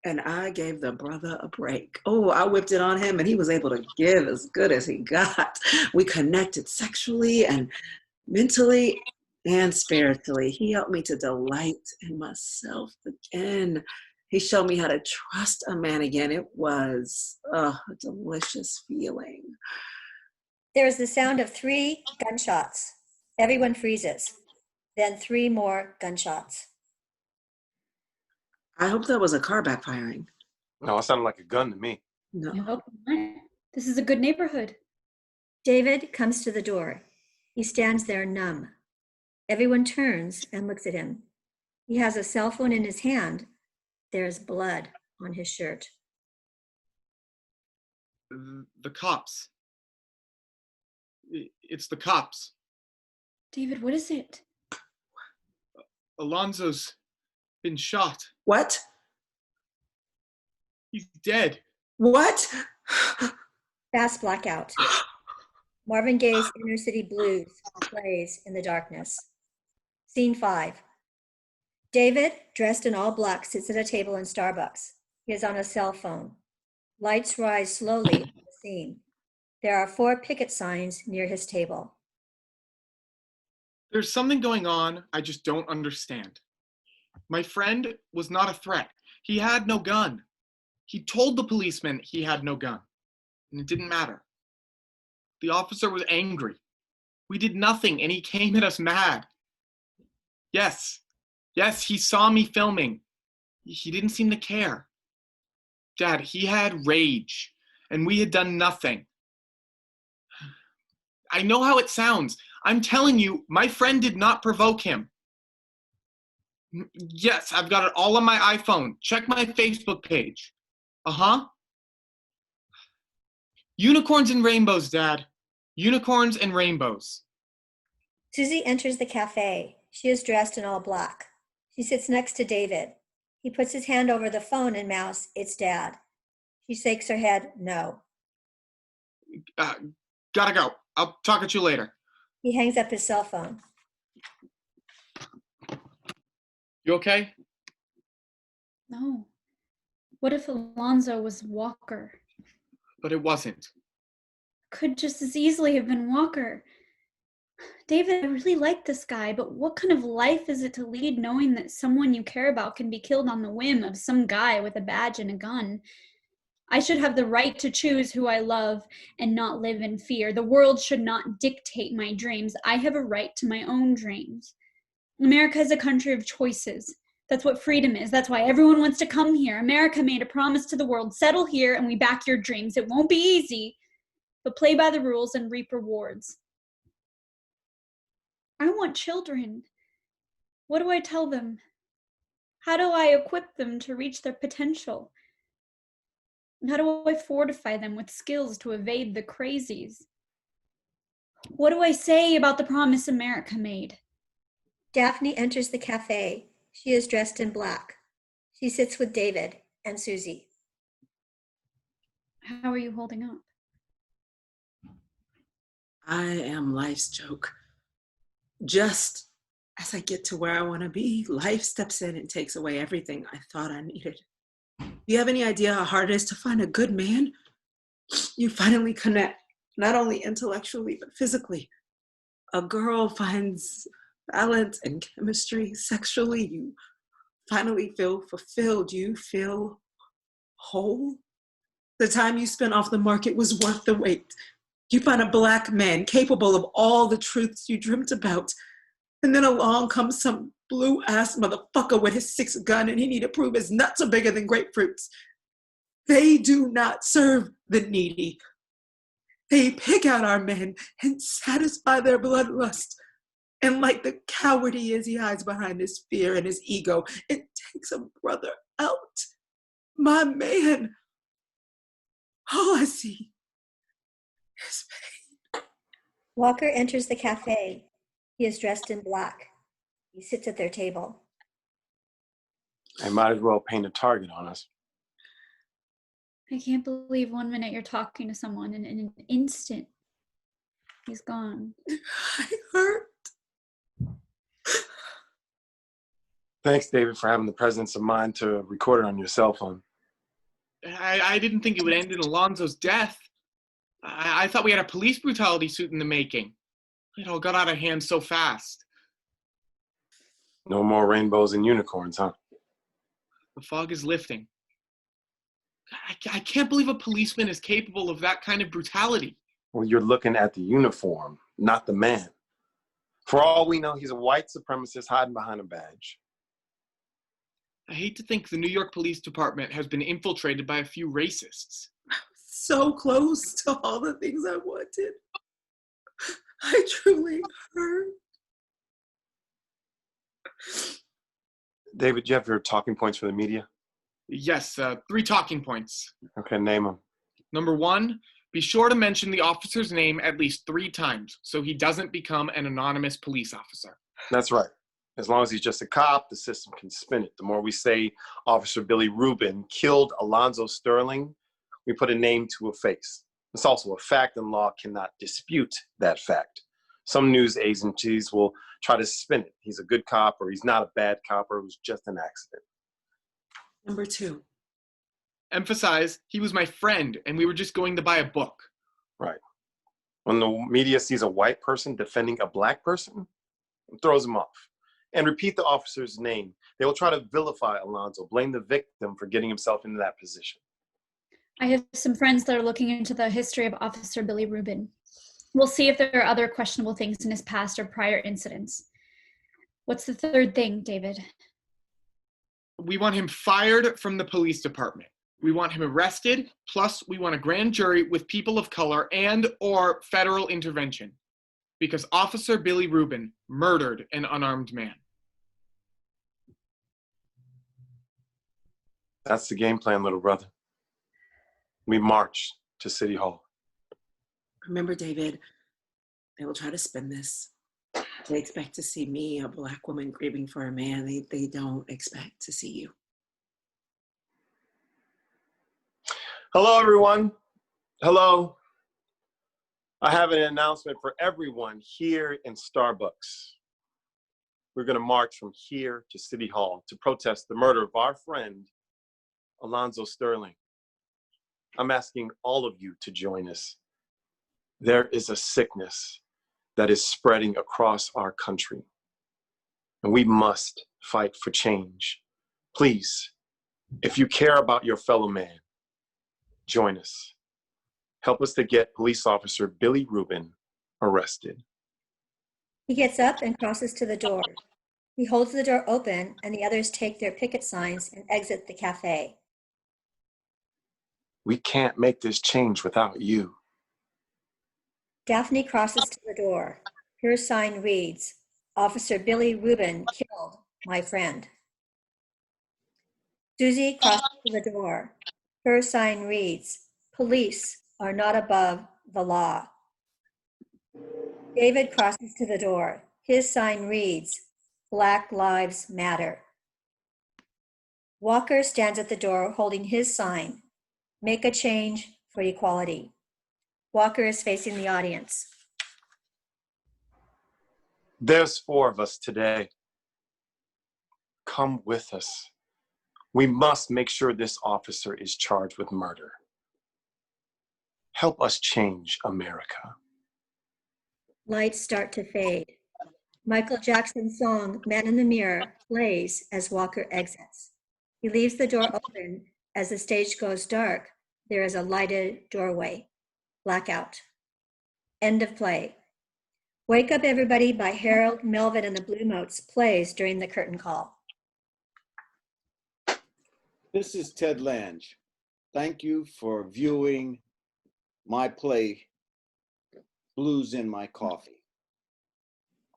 [SPEAKER 5] And I gave the brother a break. Oh, I whipped it on him and he was able to give as good as he got. We connected sexually and mentally and spiritually. He helped me to delight in myself again. He showed me how to trust a man again. It was a delicious feeling.
[SPEAKER 1] There is the sound of 3 gunshots. Everyone freezes. Then 3 more gunshots.
[SPEAKER 5] I hope that was a car backfiring.
[SPEAKER 4] No, it sounded like a gun to me.
[SPEAKER 5] No.
[SPEAKER 3] I hope not. This is a good neighborhood.
[SPEAKER 1] David comes to the door. He stands there numb. Everyone turns and looks at him. He has a cell phone in his hand. There's blood on his shirt.
[SPEAKER 6] The cops. It's the cops.
[SPEAKER 3] David, what is it?
[SPEAKER 6] Alonzo's been shot.
[SPEAKER 5] What?
[SPEAKER 6] He's dead.
[SPEAKER 5] What?
[SPEAKER 1] Fast blackout. Marvin Gaye's Inner City Blues plays in the darkness. Scene 5. David, dressed in all black, sits at a table in Starbucks. He is on a cell phone. Lights rise slowly on the scene. There are 4 picket signs near his table.
[SPEAKER 6] There's something going on I just don't understand. My friend was not a threat. He had no gun. He told the policeman he had no gun, and it didn't matter. The officer was angry. We did nothing, and he came at us mad. Yes, he saw me filming. He didn't seem to care. Dad, he had rage, and we had done nothing. I know how it sounds. I'm telling you, my friend did not provoke him. Yes, I've got it all on my iPhone. Check my Facebook page. Unicorns and rainbows, Dad. Unicorns and rainbows.
[SPEAKER 1] Susie enters the cafe. She is dressed in all black. She sits next to David. He puts his hand over the phone and mouths, "It's Dad." She shakes her head, no.
[SPEAKER 6] Gotta go. I'll talk at you later.
[SPEAKER 1] He hangs up his cell phone.
[SPEAKER 6] You okay?
[SPEAKER 3] No. What if Alonzo was Walker?
[SPEAKER 6] But it wasn't.
[SPEAKER 3] Could just as easily have been Walker. David, I really like this guy, but what kind of life is it to lead knowing that someone you care about can be killed on the whim of some guy with a badge and a gun? I should have the right to choose who I love and not live in fear. The world should not dictate my dreams. I have a right to my own dreams. America is a country of choices. That's what freedom is. That's why everyone wants to come here. America made a promise to the world. Settle here and we back your dreams. It won't be easy, but play by the rules and reap rewards. I want children. What do I tell them? How do I equip them to reach their potential? And how do I fortify them with skills to evade the crazies? What do I say about the promise America made?
[SPEAKER 1] Daphne enters the cafe. She is dressed in black. She sits with David and Susie.
[SPEAKER 3] How are you holding up?
[SPEAKER 5] I am life's joke. Just as I get to where I want to be, life steps in and takes away everything I thought I needed. Do you have any idea how hard it is to find a good man? You finally connect, not only intellectually, but physically. A girl finds balance and chemistry sexually. You finally feel fulfilled. You feel whole. The time you spent off the market was worth the wait. You find a Black man capable of all the truths you dreamt about. And then along comes some blue-ass motherfucker with his 6 gun, and he need to prove his nuts are bigger than grapefruits. They do not serve the needy. They pick out our men and satisfy their bloodlust. And like the coward he is, he hides behind his fear and his ego. It takes a brother out. My man. All I see is pain.
[SPEAKER 1] Walker enters the cafe. He is dressed in black. He sits at their table.
[SPEAKER 4] They might as well paint a target on us.
[SPEAKER 3] I can't believe 1 minute you're talking to someone and in an instant, he's gone.
[SPEAKER 5] I hurt.
[SPEAKER 4] Thanks, David, for having the presence of mind to record it on your cell phone.
[SPEAKER 6] I didn't think it would end in Alonzo's death. I thought we had a police brutality suit in the making. It all got out of hand so fast.
[SPEAKER 4] No more rainbows and unicorns, huh?
[SPEAKER 6] The fog is lifting. I can't believe a policeman is capable of that kind of brutality.
[SPEAKER 4] Well, you're looking at the uniform, not the man. For all we know, he's a white supremacist hiding behind a badge.
[SPEAKER 6] I hate to think the New York Police Department has been infiltrated by a few racists.
[SPEAKER 5] So close to all the things I wanted. I truly hurt.
[SPEAKER 4] David, do you have your talking points for the media?
[SPEAKER 6] Yes, 3 talking points.
[SPEAKER 4] Okay, name them.
[SPEAKER 6] Number 1, be sure to mention the officer's name at least 3 times so he doesn't become an anonymous police officer.
[SPEAKER 4] That's right. As long as he's just a cop, the system can spin it. The more we say Officer Billy Rubin killed Alonzo Sterling, we put a name to a face. It's also a fact, and law cannot dispute that fact. Some news agencies will try to spin it. He's a good cop, or he's not a bad cop, or it was just an accident.
[SPEAKER 5] Number 2.
[SPEAKER 6] Emphasize, he was my friend, and we were just going to buy a book.
[SPEAKER 4] Right. When the media sees a white person defending a black person, it throws them off. And repeat the officer's name. They will try to vilify Alonzo, blame the victim for getting himself into that position.
[SPEAKER 3] I have some friends that are looking into the history of Officer Billy Rubin. We'll see if there are other questionable things in his past or prior incidents. What's the 3rd thing, David?
[SPEAKER 6] We want him fired from the police department. We want him arrested, plus we want a grand jury with people of color and or federal intervention. Because Officer Billy Rubin murdered an unarmed man.
[SPEAKER 4] That's the game plan, little brother. We march to City Hall.
[SPEAKER 5] Remember, David, they will try to spin this. They expect to see me, a Black woman grieving for a man. They don't expect to see you.
[SPEAKER 4] Hello, everyone. Hello. I have an announcement for everyone here in Starbucks. We're going to march from here to City Hall to protest the murder of our friend, Alonzo Sterling. I'm asking all of you to join us. There is a sickness that is spreading across our country, and we must fight for change. Please, if you care about your fellow man, join us. Help us to get police officer Billy Rubin arrested.
[SPEAKER 1] He gets up and crosses to the door. He holds the door open, and the others take their picket signs and exit the cafe.
[SPEAKER 4] We can't make this change without you.
[SPEAKER 1] Daphne crosses to the door. Her sign reads, Officer Billy Rubin killed my friend. Susie crosses to the door. Her sign reads, police are not above the law. David crosses to the door. His sign reads, Black Lives Matter. Walker stands at the door holding his sign, Make a Change for Equality. Walker is facing the audience.
[SPEAKER 4] There's 4 of us today. Come with us. We must make sure this officer is charged with murder. Help us change America.
[SPEAKER 1] Lights start to fade. Michael Jackson's song, Man in the Mirror, plays as Walker exits. He leaves the door open. As the stage goes dark, there is a lighted doorway. Blackout. End of play. Wake Up Everybody by Harold Melvin and the Blue Notes plays during the curtain call.
[SPEAKER 7] This is Ted Lange. Thank you for viewing my play, Blues in My Coffee.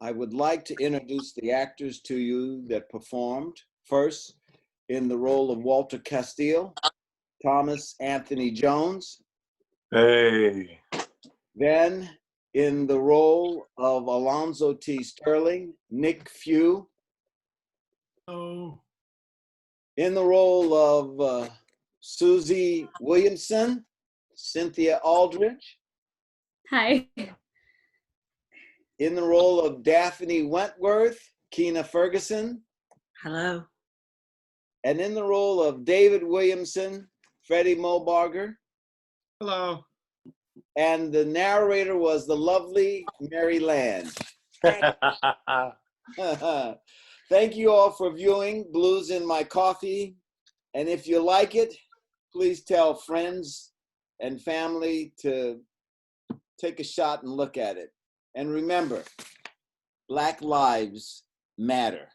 [SPEAKER 7] I would like to introduce the actors to you that performed. First, in the role of Walter Castile, Thomas Anthony Jones.
[SPEAKER 4] Hey.
[SPEAKER 7] Then, in the role of Alonzo T. Sterling, Nick Few.
[SPEAKER 2] Oh.
[SPEAKER 7] In the role of Susie Williamson, Cynthia Aldridge.
[SPEAKER 3] Hi.
[SPEAKER 7] In the role of Daphne Wentworth, Keena Ferguson.
[SPEAKER 5] Hello.
[SPEAKER 7] And in the role of David Williamson, Freddie Mobarger.
[SPEAKER 6] Hello.
[SPEAKER 7] And the narrator was the lovely Mary Land. Thank you all for viewing Blues in My Coffee. And if you like it, please tell friends and family to take a shot and look at it. And remember, Black Lives Matter.